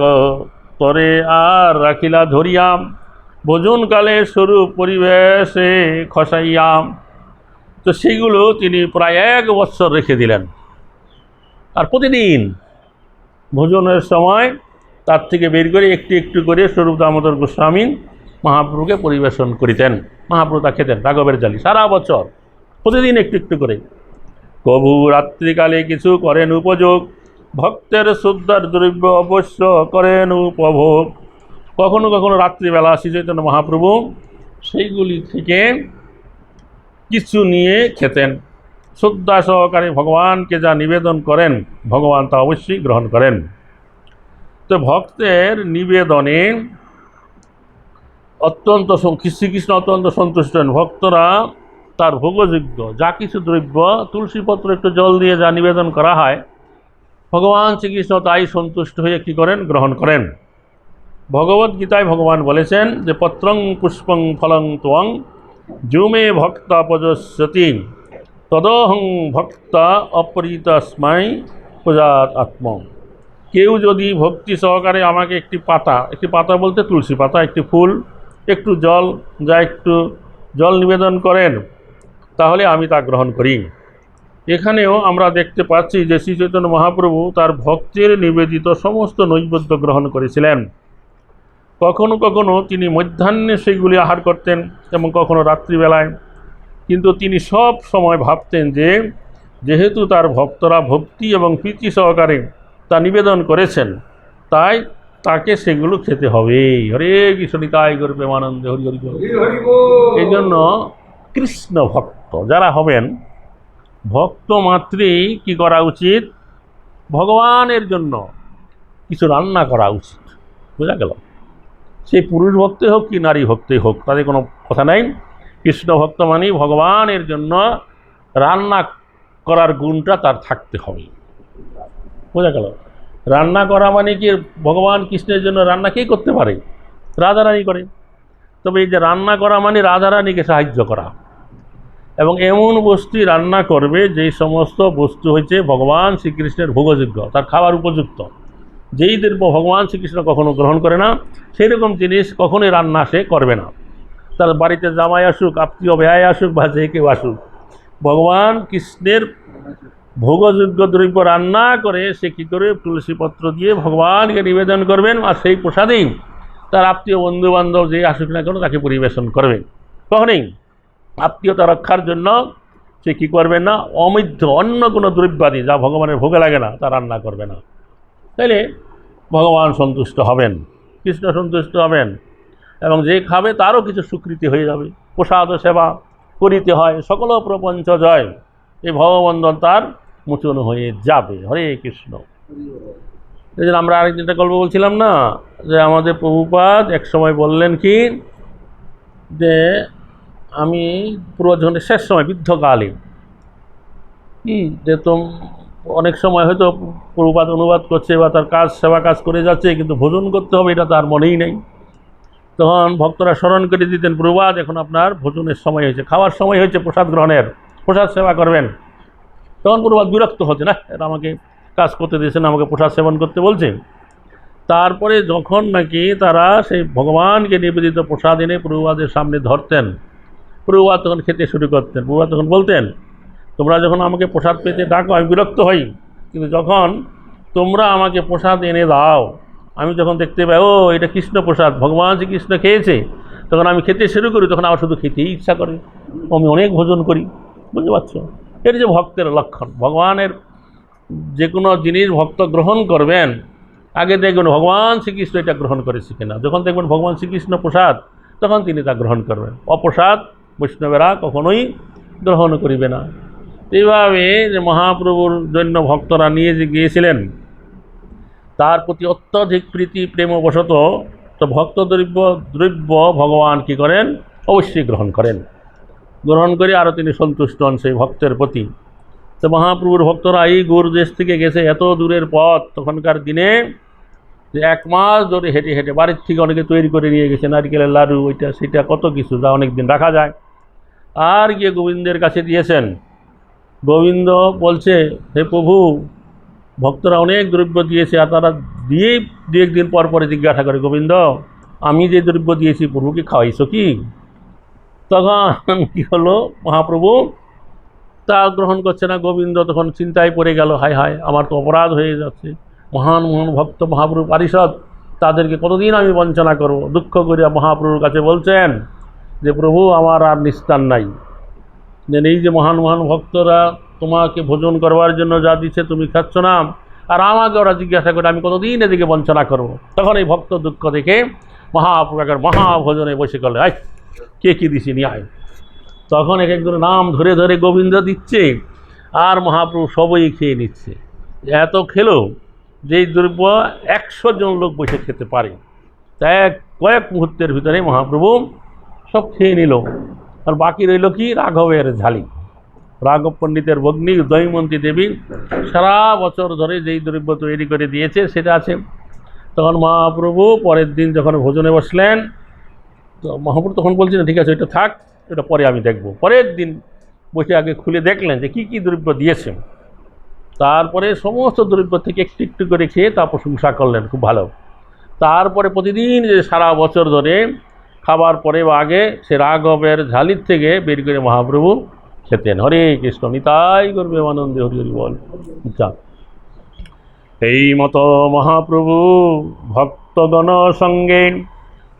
তরে আর রাখিলা ধরিয়াম, ভোজনকালে স্বরূপ পরিবেশে খসাইয়াম। তো সেইগুলো তিনি প্রায় 1 বৎসর রেখে দিলেন, আর প্রতিদিন ভোজনের সময় তার থেকে বের করে একটু একটু করে স্বরূপ দামোদর গোস্বামী মহাপ্রভুকে পরিবেশন করিতেন। মহাপ্রভু তা খেতেন, রাঘবের জালি সারা বছর প্রতিদিন একটু একটু করে। কভু রাত্রিকালে কিছু করেন উপযোগ, ভক্তের শুদ্ধার দ্রব্য অবশ্য করেন উপভোগ। কখনো কখনো রাত্রিবেলা শ্রী চৈতন্য মহাপ্রভু সেইগুলি থেকে কিছু নিয়ে খেতেন। শ্রদ্ধা সহকারে ভগবানকে যা নিবেদন করেন, ভগবান তা অবশ্যই গ্রহণ করেন। তো ভক্তের নিবেদনে অত্যন্ত শ্রীকৃষ্ণ অত্যন্ত সন্তুষ্ট হন। ভক্তরা তার ভোগযোগ্য যা কিছু দ্রব্য, তুলসীপত্র একটু জল দিয়ে যা নিবেদন করা হয়, ভগবান শ্রীকৃষ্ণ তাই সন্তুষ্ট হয়ে কী করেন? গ্রহণ করেন। ভগবদ্গীতায় ভগবান বলেছেন যে পত্রং পুষ্পং ফলং ত্বং যুমে ভক্তা পজস্যতি তদহং ভক্তা অপরিতস্মাই পূজাত আত্ম। কেউ যদি ভক্তি সহকারে আমাকে একটি পাতা বলতে তুলসী পাতা, একটি ফুল, একটু জল, যা একটু জল নিবেদন করেন, তাহলে আমি তা গ্রহণ করি। এখানেও আমরা দেখতে পাচ্ছি যে শ্রী চৈতন্য মহাপ্রভু তার ভক্তের নিবেদিত সমস্ত নৈবেদ্য গ্রহণ করেছিলেন। কখনো কখনো তিনি মধ্যাহ্নে সেইগুলি আহার করতেন এবং কখনো রাত্রিবেলায়। কিন্তু তিনি সব সময় ভাবতেন যে যেহেতু তার ভক্তরা ভক্তি এবং প্রীতি সহকারে তা নিবেদন করেছেন, তাই তাকে সেগুলো খেতে হবে। হরে কৃষ্ণ নিতাই গৌর প্রেমানন্দে হরি হরি বল। এই জন্য কৃষ্ণ ভক্ত যারা হবেন, ভক্ত মাত্রেই কি করা উচিত? ভগবানের জন্য কিছু রান্না করা উচিত। বোঝা গেল? সেই পুরুষ ভক্তই হোক কি নারী ভক্তই হোক, তাদের কোনো কথা নাই। কৃষ্ণ ভক্ত মানেই ভগবানের জন্য রান্না করার গুণটা তার থাকতে হবে। বোঝা গেল? রান্না করা মানে কি ভগবান কৃষ্ণের জন্য রান্না কে করতে পারে? রাধারানী করে। তবে এই যে রান্না করা মানে রাধারানীকে সাহায্য করা, এবং এমন বস্তু রান্না করবে যেই সমস্ত বস্তু হয়েছে ভগবান শ্রীকৃষ্ণের ভোগযোগ্য, তার খাবার উপযুক্ত। যেই দ্রব্য ভগবান শ্রীকৃষ্ণ কখনো গ্রহণ করে না, সেই রকম জিনিস কখনোই রান্না সে করবে না। তার বাড়িতে জামাই আসুক, আত্মীয় ব্যয় আসুক, বা যে কেউ আসুক, ভগবান কৃষ্ণের ভোগযোগ্য দ্রব্য রান্না করে সে কী করে তুলসীপত্র দিয়ে ভগবানকে নিবেদন করবেন, আর সেই প্রসাদেই তার আত্মীয় বন্ধুবান্ধব যে আসুক না কেন তাকে পরিবেশন করবেন। কখনই আত্মীয়তা রক্ষার জন্য সে কী করবে না, অমিথ্য অন্য কোনো দ্রব্যাদি যা ভগবানের ভোগে লাগে না তা রান্না করবে না। তাইলে ভগবান সন্তুষ্ট হবেন, কৃষ্ণ সন্তুষ্ট হবেন, এবং যে খাবে তারও কিছু স্বীকৃতি হয়ে যাবে। প্রসাদ সেবা করিতে হয়, সকল প্রপঞ্চ জয়, এই ভগবন্ধন তার মোচন হয়ে যাবে। হরে কৃষ্ণ। এই জন্য আমরা আরেকটা গল্প বলছিলাম না, যে আমাদের প্রভুপাদ এক সময় বললেন কি, যে আমি পূর্বজনের শেষ সময় বৃদ্ধকালে যে অনেক সময় হয়তো প্রভুপাদ অনুবাদ করছে বা তার কাজ সেবা কাজ করে যাচ্ছে, কিন্তু ভোজন করতে হবে এটা তার মনেই নেই। তখন ভক্তরা স্মরণ করে দিতেন, প্রভুপাদ এখন আপনার ভোজনের সময় হয়েছে, খাওয়ার সময় হয়েছে, প্রসাদ গ্রহণের, প্রসাদ সেবা করবেন। তখন প্রভুপাদ বিরক্ত হচ্ছে, না এটা আমাকে কাজ করতে দিয়েছেন, আমাকে প্রসাদ সেবন করতে বলছে। তারপরে যখন নাকি তারা সেই ভগবানকে নিবেদিত প্রসাদ এনে প্রভুপাদের সামনে ধরতেন, প্রভুপাদ তখন খেতে শুরু করতেন। প্রভুপাদ তখন বলতেন, তোমরা যখন আমাকে প্রসাদ পেতে ডাকো আমি বিরক্ত হই, কিন্তু যখন তোমরা আমাকে প্রসাদ এনে দাও, আমি যখন দেখতে পাই ও এটা কৃষ্ণ প্রসাদ, ভগবান শ্রীকৃষ্ণ খেয়েছে, তখন আমি খেতে শুরু করি, তখন আমার শুধু খেতেই ইচ্ছা করে, আমি অনেক ভোজন করি। বুঝতে পারছো? এটা যে ভক্তের লক্ষণ। ভগবানের যে কোনো জিনিস ভক্ত গ্রহণ করবেন, আগে দেখবেন ভগবান শ্রীকৃষ্ণ এটা গ্রহণ করেছে কিনা। যখন দেখবেন ভগবান শ্রীকৃষ্ণ প্রসাদ, তখন তিনি তা গ্রহণ করবেন। অপ্রসাদ বৈষ্ণবেরা কখনোই গ্রহণ করিবে না। এইভাবে যে মহাপ্রভুর জন্য ভক্তরা নিয়ে যে গিয়েছিলেন, তার প্রতি অত্যধিক প্রীতি প্রেমবশত তো ভক্ত দ্রব্য ভগবান কী করেন, অবশ্যই গ্রহণ করেন। গ্রহণ করে আরও তিনি সন্তুষ্ট হন সেই ভক্তের প্রতি। তো মহাপ্রভুর ভক্তরা এই গৌর দেশ থেকে গেছে এত দূরের পথ, তখনকার দিনে যে 1 মাস ধরে হেঁটে হেঁটে বাড়ির থেকে অনেকে তৈরি করে নিয়ে গেছে, নারকেলের লাড়ু, ওইটা সেটা কত কিছু, যা অনেক দিন রাখা যায়। আর গিয়ে গোবিন্দের কাছে দিয়েছেন। গোবিন্দ বলছে, হে প্রভু, ভক্তরা অনেক দ্রব্য দিয়েছে, আর তারা দিয়েই 2-1 দিন পর পরে জিজ্ঞাসা করে, গোবিন্দ আমি যে দ্রব্য দিয়েছি প্রভুকে খাওয়াইছো কি? তখন কি হলো, মহাপ্রভু তা গ্রহণ করছে না। গোবিন্দ তখন চিন্তায় পড়ে গেল, হায় হায় আমার তো অপরাধ হয়ে যাচ্ছে, মহান মহান ভক্ত মহাপ্রভু পারিষদ, তাদেরকে কতদিন আমি বঞ্চনা করব। দুঃখ করিয়া মহাপ্রভুর কাছে বলছেন যে প্রভু আমার আর নিস্তার নাই, যে এই যে মহান মহান ভক্তরা তোমাকে ভোজন করবার জন্য যা দিচ্ছে তুমি খাচ্ছ না, আর আমাকে ওরা জিজ্ঞাসা করে আমি কতদিন এদিকে বঞ্চনা করব। তখন এই ভক্ত দুঃখ দেখে মহাপ্রভুর মহাভোজনে বসে করলে, আয় কে কী দিছি নিয়ে আয়। তখন এক একজন নাম ধরে ধরে গোবিন্দ দিচ্ছে, আর মহাপ্রভু সবই খেয়ে নিচ্ছে। এত খেলো যেই দ্রব্য 100 জন লোক বসে খেতে পারে, তাই কয়েক মুহূর্তের ভিতরে মহাপ্রভু সব খেয়ে নিল। আর বাকি রইল কি, রাঘবের ঝালি। রাঘব পণ্ডিতের ভগ্নী দৈমন্তী দেবী সারা বছর ধরে যেই দ্রব্য তৈরি করে দিয়েছে সেটা আছে। তখন মহাপ্রভু পরের দিন যখন ভোজনে বসলেন, তো মহাপ্রভু তখন বলছিলেন, ঠিক আছে এটা থাক, এটা পরে আমি দেখব। পরের দিন বসে আগে খুলে দেখলেন যে কী কী দ্রব্য দিয়েছে। তারপরে সমস্ত দ্রব্য থেকে একটু একটু করে খেয়ে তা প্রশংসা করলেন, খুব ভালো। তারপরে প্রতিদিন যে সারা বছর ধরে খাবার পরে বা আগে সে রাঘবের ঝালির থেকে বের করে মহাপ্রভু খেতেন। হরে কৃষ্ণ, নিতাই করবে আনন্দে হরি হরি বল। আচ্ছা, এই মতো মহাপ্রভু ভক্তগণ সঙ্গে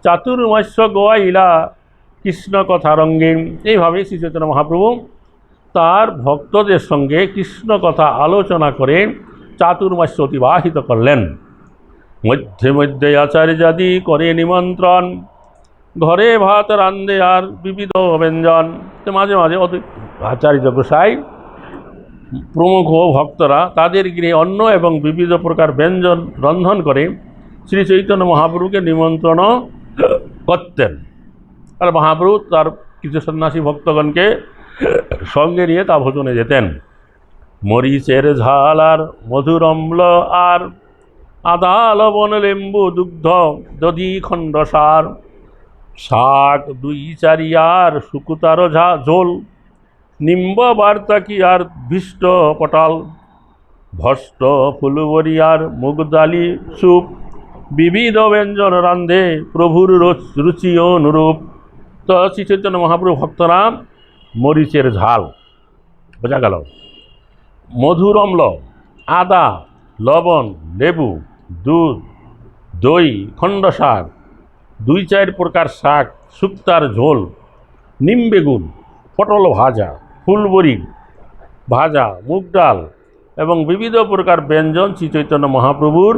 চাতুর্মাস্য গোয়াইলা কৃষ্ণ কথা রঙ্গে। এইভাবেই শ্রী চৈতন্য মহাপ্রভু তার ভক্তদের সঙ্গে কৃষ্ণ কথা আলোচনা করে চাতুর্মাস্য অতিবাহিত করলেন। মধ্যে মধ্যে আচার্যাদি করে নিমন্ত্রণ, ঘরে ভাত রান্ধে আর বিবিধ ব্যঞ্জন। তো মাঝে মাঝে আচার্য গোসাই প্রমুখ ভক্তরা তাদের গৃহে অন্ন এবং বিবিধ প্রকার ব্যঞ্জন রন্ধন করে শ্রী চৈতন্য মহাপ্রভুকে নিমন্ত্রণ করতেন। আর মহাপ্রভু তার কিছু সন্ন্যাসী ভক্তগণকে সঙ্গে নিয়ে তা ভোজনে যেতেন। মরিচের ঝাল আর মধুর অম্ল আর আদা লবণ লেম্বু দুগ্ধ দধি খণ্ডসার, শাক 2-4 আর শুকুতার ঝোল, নিম্ব বার্তাকি আর ভীষ্ট পটল, ভষ্ট ফুলবরি আর মুগদালি স্যুপ, বিবিধ ব্যঞ্জন রান্ধে প্রভুর রুচি অনুরূপ। তো শ্রী চৈতন্য মহাপ্রভু ভক্তরা মরিচের ঝাল, বোঝা গেল, মধুর অম্ল, আদা, লবণ, লেবু, দুধ, দই, খণ্ড শাক, 2-4 প্রকার শাক, শুক্তার ঝোল, নিম বেগুন, পটল ভাজা, ফুলবড়ি ভাজা, মুগ ডাল এবং বিবিধ প্রকার ব্যঞ্জন শ্রী চৈতন্য মহাপ্রভুর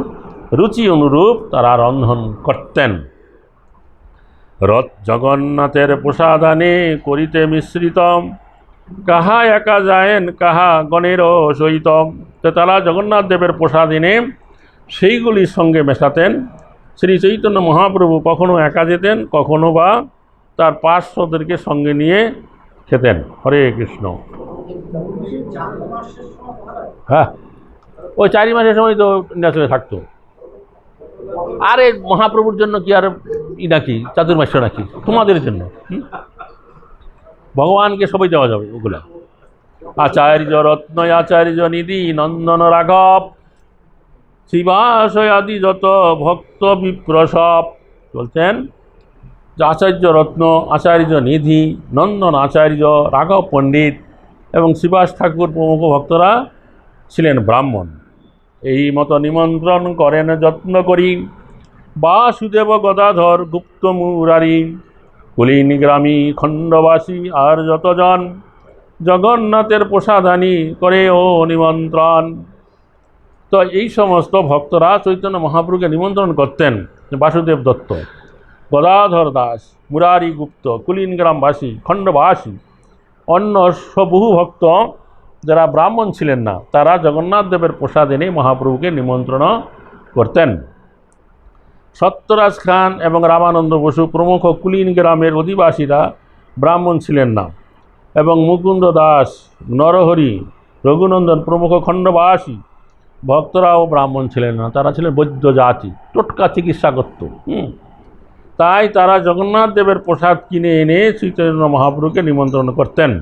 রুচি অনুরূপ তারা রন্ধন করতেন। রথ জগন্নাথের প্রসাদানে করিতে মিশ্রিতম, কাহা একা যায়েন কাহা গণের সহিতম। তো তারা জগন্নাথ দেবের প্রসাদ এনে সেইগুলির সঙ্গে মেশাতেন। শ্রী চৈতন্য মহাপ্রভু কখনো একা যেতেন, কখনো বা তার পার্শ্বদেরকে সঙ্গে নিয়ে খেতেন। হরে কৃষ্ণ। হ্যাঁ, ওই 4 মাসের সময় তো নেচলে থাকতো। আরে মহাপ্রভুর জন্য কি আর নাকি চাতুর্মাস্য নাকি? তোমাদের জন্য ভগবানকে সবাই দেওয়া যাবে ওগুলা। আচার্য রত্ন আচার্য নিধি নন্দন রাঘব, শিবাশয় আদি যত ভক্ত বিপ্রসব। বলছেন যে আচার্য রত্ন, আচার্য নিধি, নন্দন আচার্য, রাঘব পণ্ডিত এবং শিবাস ঠাকুর প্রমুখ ভক্তরা ছিলেন ব্রাহ্মণ। এই মতো নিমন্ত্রণ করেন যত্ন করি বাসুদেব গদাধর গুপ্ত মুরারি, কুলীন গ্রামী খণ্ডবাসী আর যতজন, জগন্নাথের প্রসাদানি করে ও নিমন্ত্রণ। তো এই সমস্ত ভক্তরা চৈতন্য মহাপ্রভুকে নিমন্ত্রণ করতেন। বাসুদেব দত্ত, গদাধর দাস, মুরারি গুপ্ত, কুলীন গ্রামবাসী, খণ্ডবাসী, অন্য বহু ভক্ত যারা ব্রাহ্মণ ছিলেন না, তারা জগন্নাথ দেবের প্রসাদ এনে মহাপ্রভুকে নিমন্ত্রণ করতেন। সত্যরাজ খান এবং রামানন্দ বসু প্রমুখ কুলীন গ্রামের অধিবাসীরা ব্রাহ্মণ ছিলেন না, এবং মুকুন্দ দাস, নরহরি, রঘুনন্দন প্রমুখ খণ্ডবাসী ভক্তরাও ব্রাহ্মণ ছিলেন না, তারা ছিলেন বৈদ্য জাতি, টোটকা চিকিৎসা করত। তাই তারা জগন্নাথ দেবের প্রসাদ কিনে এনে শ্রীচৈতন্য মহাপ্রভুকে নিমন্ত্রণ করতেন।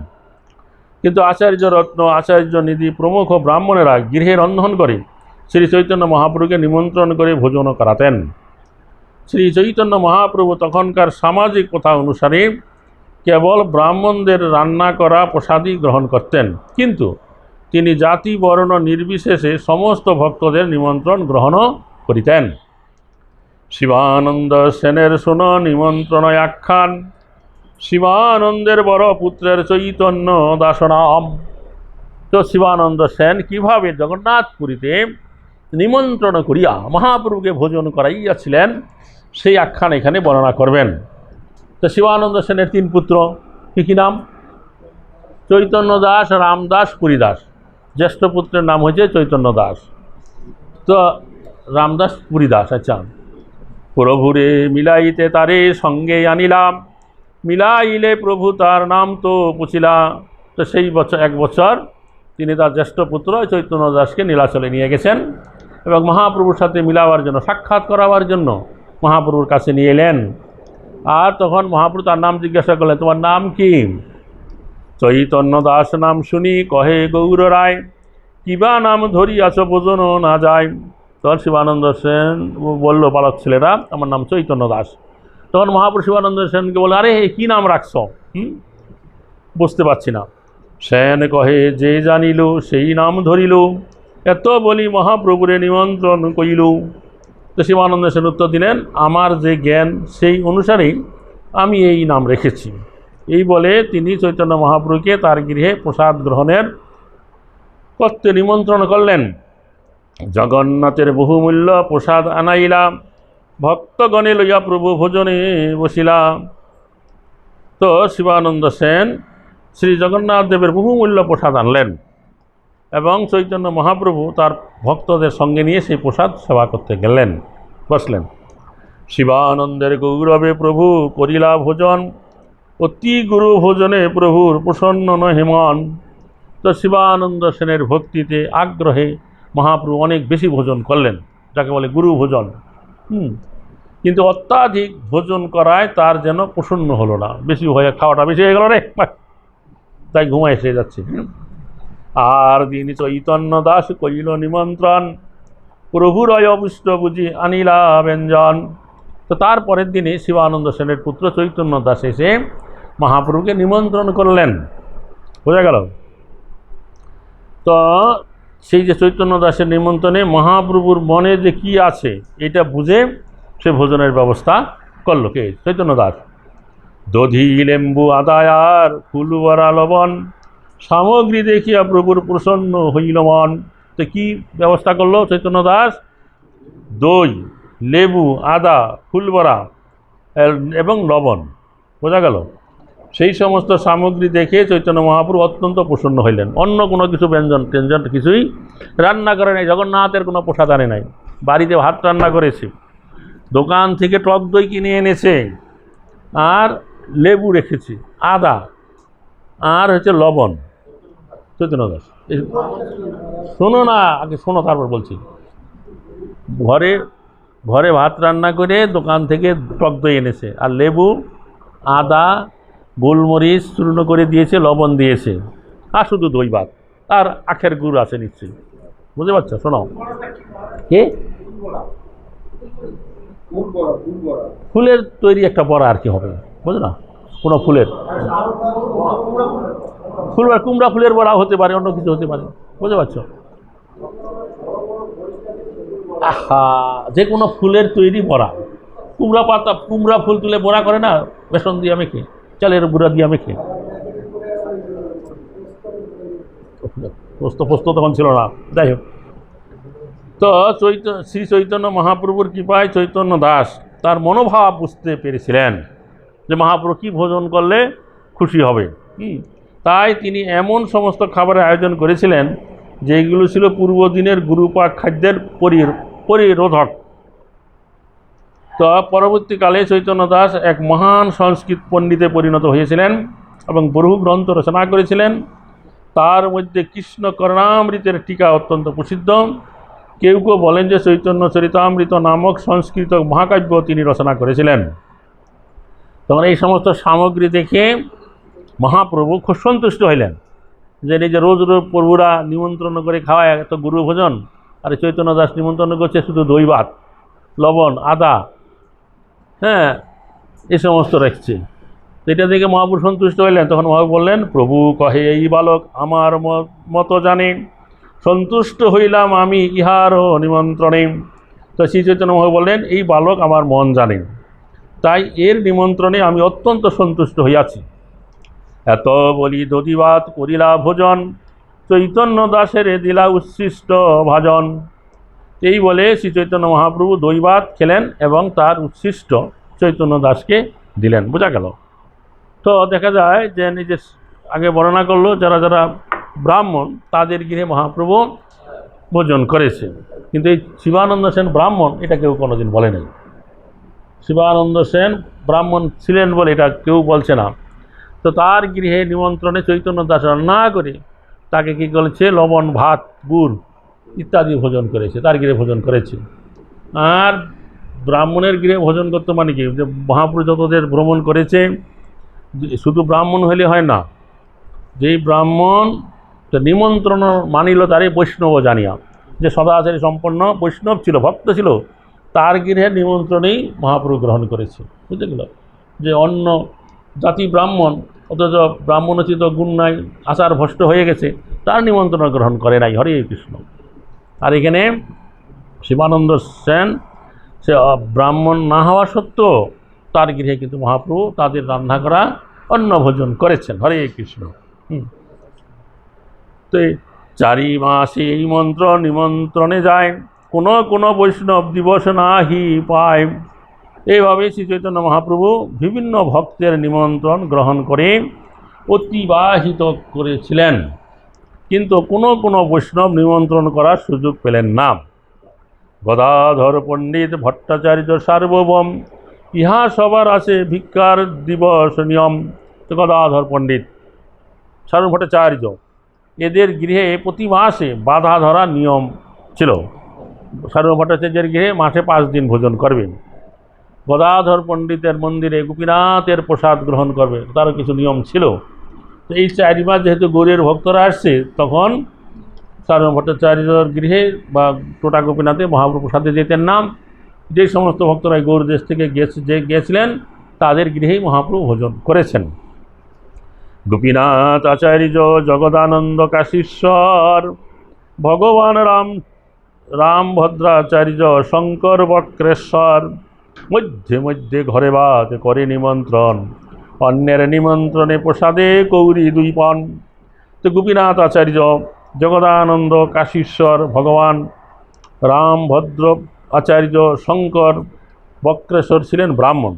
কিন্তু আচার্য রত্ন, আচার্য নিধি প্রমুখ ব্রাহ্মণেরা গৃহে রন্ধন করে শ্রী চৈতন্য মহাপ্রভুকে নিমন্ত্রণ করে ভোজন করাতেন। শ্রী চৈতন্য মহাপ্রভু তখনকার সামাজিক প্রথা অনুসারে কেবল ব্রাহ্মণদের রান্না করা প্রসাদই গ্রহণ করতেন, কিন্তু তিনি জাতি বর্ণ নির্বিশেষে সমস্ত ভক্তদের নিমন্ত্রণ গ্রহণ করিতেন। শিবানন্দ সেনের শোন নিমন্ত্রণ আখ্যান, শিবানন্দের বড় পুত্রের চৈতন্য দাসনাম। তো শিবানন্দ সেন কিভাবে জগন্নাথপুরীতে নিমন্ত্রণ করিয়া মহাপ্রভুকে ভোজন করাইয়াছিলেন সেই আখ্যান এখানে বর্ণনা করবেন। তো শিবানন্দ সেনের 3 পুত্র, কী নাম? চৈতন্য দাস, রামদাস, পুরীদাস। জ্যেষ্ঠ পুত্রের নাম হয়েছে চৈতন্য দাস, তো রামদাস পুরীদাস। আচ্ছা, প্রভুরে মিলাইতে তারে সঙ্গে আনিলাম, মিলাইলে প্রভু তার নাম তো পুছিলা। তো সেই বছর 1 বছর তিনি তার জ্যেষ্ঠ পুত্র চৈতন্য দাসকে নীলাচলে নিয়ে গেছেন এবং মহাপ্রভুর সাথে মিলাবার জন্য, সাক্ষাৎ করাবার জন্য মহাপ্রভুর কাছে নিয়ে এলেন। আর তখন মহাপ্রভু তার নাম জিজ্ঞাসা করলেন, তোমার নাম কি? চৈতন্য দাস নাম শুনি কহে গৌর রায়, কিবা নাম ধরিয়াছ বোঝন না যায়। তখন শিবানন্দ সেন বলল, বালক ছেলেরা, আমার নাম চৈতন্য দাস। তখন মহাপ্রভু শিবানন্দ সেনকে বলে, আরে কি নাম রাখছ? বুঝতে পারছি না। সেন কহে, যে জানিল সেই নাম ধরিল, এত বলি মহাপ্রভুরে নিমন্ত্রণ করিল। তো শিবানন্দ সেন উত্তর দিলেন, আমার যে জ্ঞান সেই অনুসারেই আমি এই নাম রেখেছি। এই বলে তিনি চৈতন্য মহাপ্রভুকে তার গৃহে প্রসাদ গ্রহণের করতে নিমন্ত্রণ করলেন। জগন্নাথের বহুমূল্য প্রসাদ আনাইলা, ভক্তগণে লইয়া প্রভু ভোজনে বসিলা। তো শিবানন্দ সেন শ্রী জগন্নাথ দেবের বহুমূল্য প্রসাদ আনলেন এবং চৈতন্য মহাপ্রভু তার ভক্তদের সঙ্গে নিয়ে সেই প্রসাদ সেবা করতে গেলেন, বসলেন। শিবানন্দের গৌরবে প্রভু করিলা ভোজন, অতি গুরু ভোজনে প্রভুর প্রসন্ন নহে মন। তো শিবানন্দ সেনের ভক্তিতে আগ্রহে মহাপ্রভু অনেক বেশি ভোজন করলেন, যাকে বলে গুরু ভোজন। কিন্তু অত্যাধিক ভোজন করায় তার যেন প্রসন্ন হলো না, বেশি হয়ে খাওয়াটা বেশি হয়ে গেল রে, তাই ঘুমায় এসে যাচ্ছে। আর দিন চৈতন্য দাস কইল নিমন্ত্রণ, প্রভুর অবুষ্ট বুঝি আনিলা ব্যঞ্জন। তো তারপরের দিনে শিবানন্দ সেনের পুত্র চৈতন্য দাস এসে মহাপ্রভুকে নিমন্ত্রণ করলেন। বোঝা গেল? তো সেই যে চৈতন্য দাসের নিমন্ত্রণে মহাপ্রভুর মনে যে কি আছে এটা বুঝে সে ভোজনের ব্যবস্থা করল। কে? চৈতন্য দাস। দধি লেম্বু আদায়ার ফুলবরা লবণ, সামগ্রী দেখিয়া প্রভুর প্রসন্ন হইল মন। তো কী ব্যবস্থা করলো চৈতন্য দাস? দই, লেবু, আদা, ফুলবরা এবং লবণ, বোঝা গেল? সেই সমস্ত সামগ্রী দেখে চৈতন্য মহাপ্রভু অত্যন্ত প্রসন্ন হইলেন। অন্য কোনো কিছু ব্যঞ্জন ট্যঞ্জন কিছুই রান্না করে নাই, জগন্নাথের কোনো প্রসাদ আনে নাই, বাড়িতে ভাত রান্না করেছে, দোকান থেকে টক দই কিনে এনেছে, আর লেবু রেখেছি, আদা, আর হচ্ছে লবণ। চৈতন্য দাস শোনো না, আগে শোনো তারপর বলছি। ঘরে ঘরে ভাত রান্না করে দোকান থেকে টক দই এনেছে, আর লেবু, আদা, গোলমরিচ চূর্ণ করে দিয়েছে, লবণ দিয়েছে, আর শুধু দই ভাত, আর আখের গুড় আছে নিশ্চয়ই। বুঝতে পারছো? শোনো, কে ফুলের তৈরি একটা বড়া আর কি হবে, বুঝো না? কোনো ফুলের ফুল, কুমড়া ফুলের বড়া হতে পারে, অন্য কিছু হতে পারে, বুঝতে পারছো? আহা, যে কোনো ফুলের তৈরি বড়া, কুমড়া পাতা, কুমড়া ফুল তুলে বড়া করে না, বেসন দিয়ে মেখে, চালের গুঁড়া দিয়ে মেখে। পোস্ত পোস্ত তখন ছিল না, যাই হোক। তো শ্রী চৈতন্য মহাপ্রভুর কৃপায় চৈতন্য দাস তার মনোভাব বুঝতে পেরেছিলেন যে মহাপ্রভু কী ভোজন করলে খুশি হবে। তাই তিনি এমন সমস্ত খাবারের আয়োজন করেছিলেন যেগুলো ছিল পূর্বদিনের গুরুপাক খাদ্যের পরিরোধক। তো পরবর্তীকালে চৈতন্য দাস এক মহান সংস্কৃত পণ্ডিতে পরিণত হয়েছিলেন এবং বহু গ্রন্থ রচনা করেছিলেন। তার মধ্যে কৃষ্ণ করণামৃতের টিকা অত্যন্ত প্রসিদ্ধ। কেউ কেউ বলেন যে চৈতন্য চরিতামৃত নামক সংস্কৃত মহাকাব্য তিনি রচনা করেছিলেন। তখন এই সমস্ত সামগ্রী দেখে মহাপ্রভু খুব সন্তুষ্ট হইলেন যে এই যে রোজ রোজ প্রভুরা নিমন্ত্রণ করে খাওয়ায় এত গুরু ভোজন, আর চৈতন্য দাস নিমন্ত্রণ করছে শুধু দই ভাত, লবণ, আদা, হ্যাঁ, এই সমস্ত রাখছে। এটা দেখে মহাপ্রভু সন্তুষ্ট হইলেন। তখন মহাপ্রভু বললেন, প্রভু কহে এই বালক আমার মতো জানে, সন্তুষ্ট হইলাম আমি ইহারও নিমন্ত্রণে। তো শ্রী চৈতন্য মহাপ্রভু বললেন, এই বালক আমার মন জানে, তাই এর নিমন্ত্রণে আমি অত্যন্ত সন্তুষ্ট হইয়াছি। এত বলি দধিভাত করিলা ভোজন, চৈতন্য দাসের দিলা উচ্ছিষ্ট ভাজন। এই বলে শ্রী চৈতন্য মহাপ্রভু দই ভাত খেলেন এবং তার উচ্ছিষ্ট চৈতন্য দাসকে দিলেন। বোঝা গেল? তো দেখা যায় যে নিজে আগে বর্ণনা করলো যারা যারা ব্রাহ্মণ তাদের গৃহে মহাপ্রভু ভোজন করেছে, কিন্তু এই শিবানন্দ সেন ব্রাহ্মণ এটা কেউ কোনোদিন বলে নাই। শিবানন্দ সেন ব্রাহ্মণ ছিলেন বলে এটা কেউ বলছে না। তো তার গৃহে নিমন্ত্রণে চৈতন্য দাস রান্না করে তাকে কী করেছে, লবণ, ভাত, গুড় ইত্যাদি ভোজন করেছে, তার গৃহে ভোজন করেছে। আর ব্রাহ্মণের গৃহে ভোজন করতে মানে কি, যে মহাপ্রভু যতদের ভ্রমণ করেছে, শুধু ব্রাহ্মণ হলে হয় না, যেই ব্রাহ্মণ নিমন্ত্রণ মানিল তারই বৈষ্ণব জানিয়া, যে সদাচারী সম্পন্ন বৈষ্ণব ছিল, ভক্ত ছিল, তার গৃহে নিমন্ত্রণেই মহাপ্রভু গ্রহণ করেছে। বুঝতে গেল? যে অন্য জাতি ব্রাহ্মণ, অথচ ব্রাহ্মণোচিত গুণ নাই, আচার ভ্রষ্ট হয়ে গেছে, তার নিমন্ত্রণ গ্রহণ করে নাই। হরে কৃষ্ণ। আর এখানে শিবানন্দ সেন সে ব্রাহ্মণ না হওয়া সত্ত্বেও তার গৃহে কিন্তু মহাপ্রভু তাদের রান্না করা অন্ন ভোজন করেছেন। হরে কৃষ্ণ। তো চারি মাসে এই মন্ত্র নিমন্ত্রণে যায়, কোনো কোনো বৈষ্ণব দিবস নাহি পায়। এইভাবে শ্রী চৈতন্য মহাপ্রভু বিভিন্ন ভক্তের নিমন্ত্রণ গ্রহণ করে অতিবাহিত করেছিলেন, কিন্তু কোনো কোনো বৈষ্ণব নিমন্ত্রণ করার সুযোগ পেলেন না। গদাধর পণ্ডিত ভট্টাচার্য সার্বভৌম, ইহা সবার আছে ভিক্ষার দিবস নিয়ম। তো গদাধর পণ্ডিত, সার্বভৌম ভট্টাচার্য, এদের গৃহে প্রতি মাসে বাধা ধরা নিয়ম ছিল। সার্বভৌম ভট্টাচার্যের গৃহে মাসে 5 দিন ভোজন করবেন। গদাধর পণ্ডিতের মন্দিরে গোপীনাথের প্রসাদ গ্রহণ করবে, তারও কিছু নিয়ম ছিল। তো এই 4 মাস যেহেতু গৌরের ভক্তরা আসছে, তখন সার্বভৌম ভট্টাচার্যর গৃহে বা টোটা গোপীনাথে মহাপ্রভু প্রসাদে যেতেন না। যে সমস্ত ভক্তরা গৌর দেশ থেকে গিয়েছিলেন তাদের গৃহেই মহাপ্রভু ভোজন করেছেন। গোপীনাথ আচার্য, জগদানন্দ কাশীশ্বর, ভগবান রামভদ্রাচার্য, শঙ্কর বক্রেশ্বর মধ্যে মধ্যে ঘরে বাত করে নিমন্ত্রণ, অন্যের নিমন্ত্রণে প্রসাদে কৌরি দুই পণ। তো গোপীনাথ আচার্য, জগদানন্দ, কাশীশ্বর, ভগবান রাম, ভদ্র আচার্য, শঙ্কর, বক্রেশ্বর ছিলেন ব্রাহ্মণ।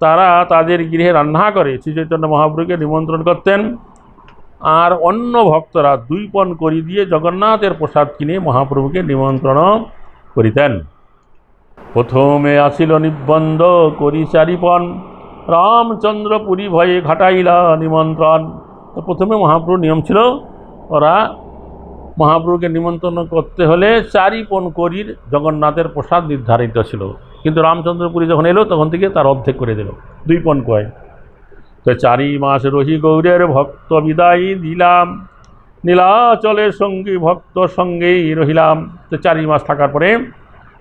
তারা তাদের গৃহে রান্না করে শ্রী চৈতন্য মহাপ্রভুকে নিমন্ত্রণ করতেন, আর অন্য ভক্তরা 2 পণ করি দিয়ে জগন্নাথের প্রসাদ কিনে মহাপ্রভুকে নিমন্ত্রণ করিতেন। প্রথমে আসিল নিবন্ধ করি 4 পণ, রামচন্দ্র পুরী ভয়ে ঘাটাইলা নিমন্ত্রণ। তো প্রথমে মহাপ্রভুর নিয়ম ছিল, ওরা মহাপ্রভুকে নিমন্ত্রণ করতে হলে 4 পণ করির জগন্নাথের প্রসাদ নির্ধারিত ছিল, কিন্তু রামচন্দ্রপুরী যখন এলো তখন থেকে তার অর্ধেক করে দিল, 2 পণ কয়। তো 4 মাস রহি গৌরের ভক্ত বিদায় দিলাম, নীলাচলের সঙ্গী ভক্ত সঙ্গেই রহিলাম। তো 4 মাস থাকার পরে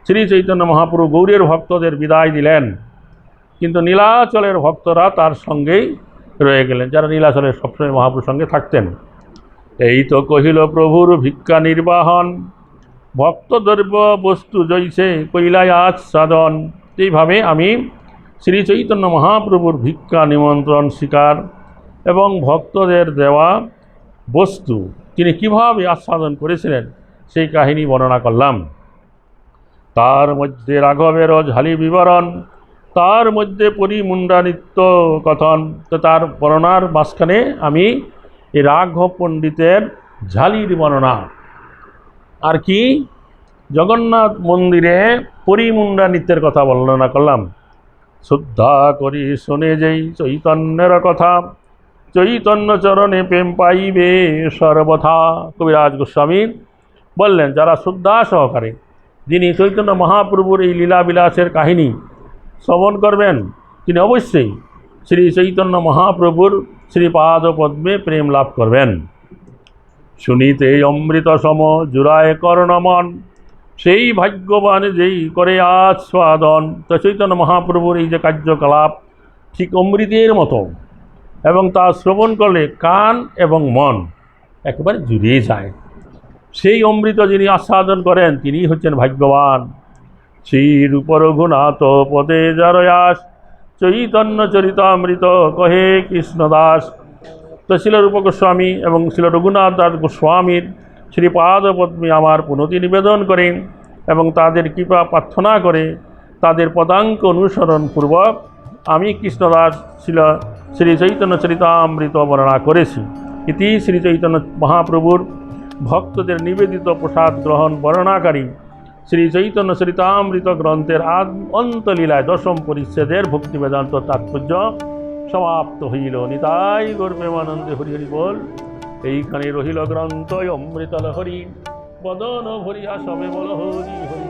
শ্রী চৈতন্য মহাপ্রভু গৌরের ভক্তদের বিদায় দিলেন, কিন্তু নীলাচলের ভক্তরা তার সঙ্গেই রয়ে গেলেন, যারা নীলাচলের সবসময় মহাপ্রভুর সঙ্গে থাকতেন। এই তো কহিল প্রভুর ভিক্ষা নির্বাহন, ভক্ত দ্রব্য বস্তু জৈসে কৈলায় আজ সাধন। এইভাবে আমি শ্রী চৈতন্য মহাপ্রভুর ভিক্ষা নিমন্ত্রণ স্বীকার এবং ভক্তদের দেওয়া বস্তু তিনি কীভাবে আস্বাদন করেছিলেন সেই কাহিনী বর্ণনা করলাম। তার মধ্যে রাঘবেরও ঝালি বিবরণ, তার মধ্যে পরিমুণ্ডা নিত্য কথন। তো তার বর্ণনার মাঝখানে আমি এই রাঘব পণ্ডিতের ঝালির বর্ণনা আর কি জগন্নাথ মন্দিরে পরিমুণ্ডা নৃত্যের কথা বর্ণনা করলাম। শ্রদ্ধা করি শোনে যেই চৈতন্যের কথা, চৈতন্য চরণে প্রেম পাইবে সর্বথা। কবিরাজ গোস্বামী বললেন, যারা শ্রদ্ধা সহকারে যিনি চৈতন্য মহাপ্রভুর এই লীলাবিলাসের কাহিনী শ্রবণ করবেন, তিনি অবশ্যই শ্রী চৈতন্য মহাপ্রভুর শ্রীপাদ পদ্মে প্রেম লাভ করবেন। শুনিতে অমৃত সম জুড়ায় কর্ণমন, সেই ভাগ্যবান যেই করে আস্বাদন। তো চৈতন্য মহাপ্রভুর এই যে কার্যকলাপ ঠিক অমৃতের মতো, এবং তা শ্রবণ করলে কান এবং মন একেবারে জুড়িয়ে যায়। সেই অমৃত যিনি আস্বাদন করেন তিনি হচ্ছেন ভাগ্যবান। শ্রী রূপ রঘুনাথ পদে যার আস, চৈতন্য চরিতামৃত কহে কৃষ্ণদাস। তো শিল রূপ গোস্বামী এবং শিল রঘুনাথ দাস গোস্বামীর শ্রীপাদ পদ্মে আমার পুনতি নিবেদন করেন এবং তাদের কৃপা প্রার্থনা করে তাদের পদাঙ্ক অনুসরণ পূর্বক আমি কৃষ্ণদাস শ্রী চৈতন্য চরিতামৃত বর্ণনা করেছি। ইতি শ্রী চৈতন্য মহাপ্রভুর ভক্তদের নিবেদিত প্রসাদ গ্রহণ বর্ণনাকারী শ্রী চৈতন্য চরিতামৃত গ্রন্থের অন্তলীলায় 10ম পরিচ্ছেদের ভক্তি বেদান্ত তাৎপর্য সমাপ্ত হইল। নিতাই গৌর প্রেমানন্দে হরি হরি বল। এইখানে রহিল গ্রন্থ অমৃত লহরী, বদন ভরিয়া সবে বল হরি হরি।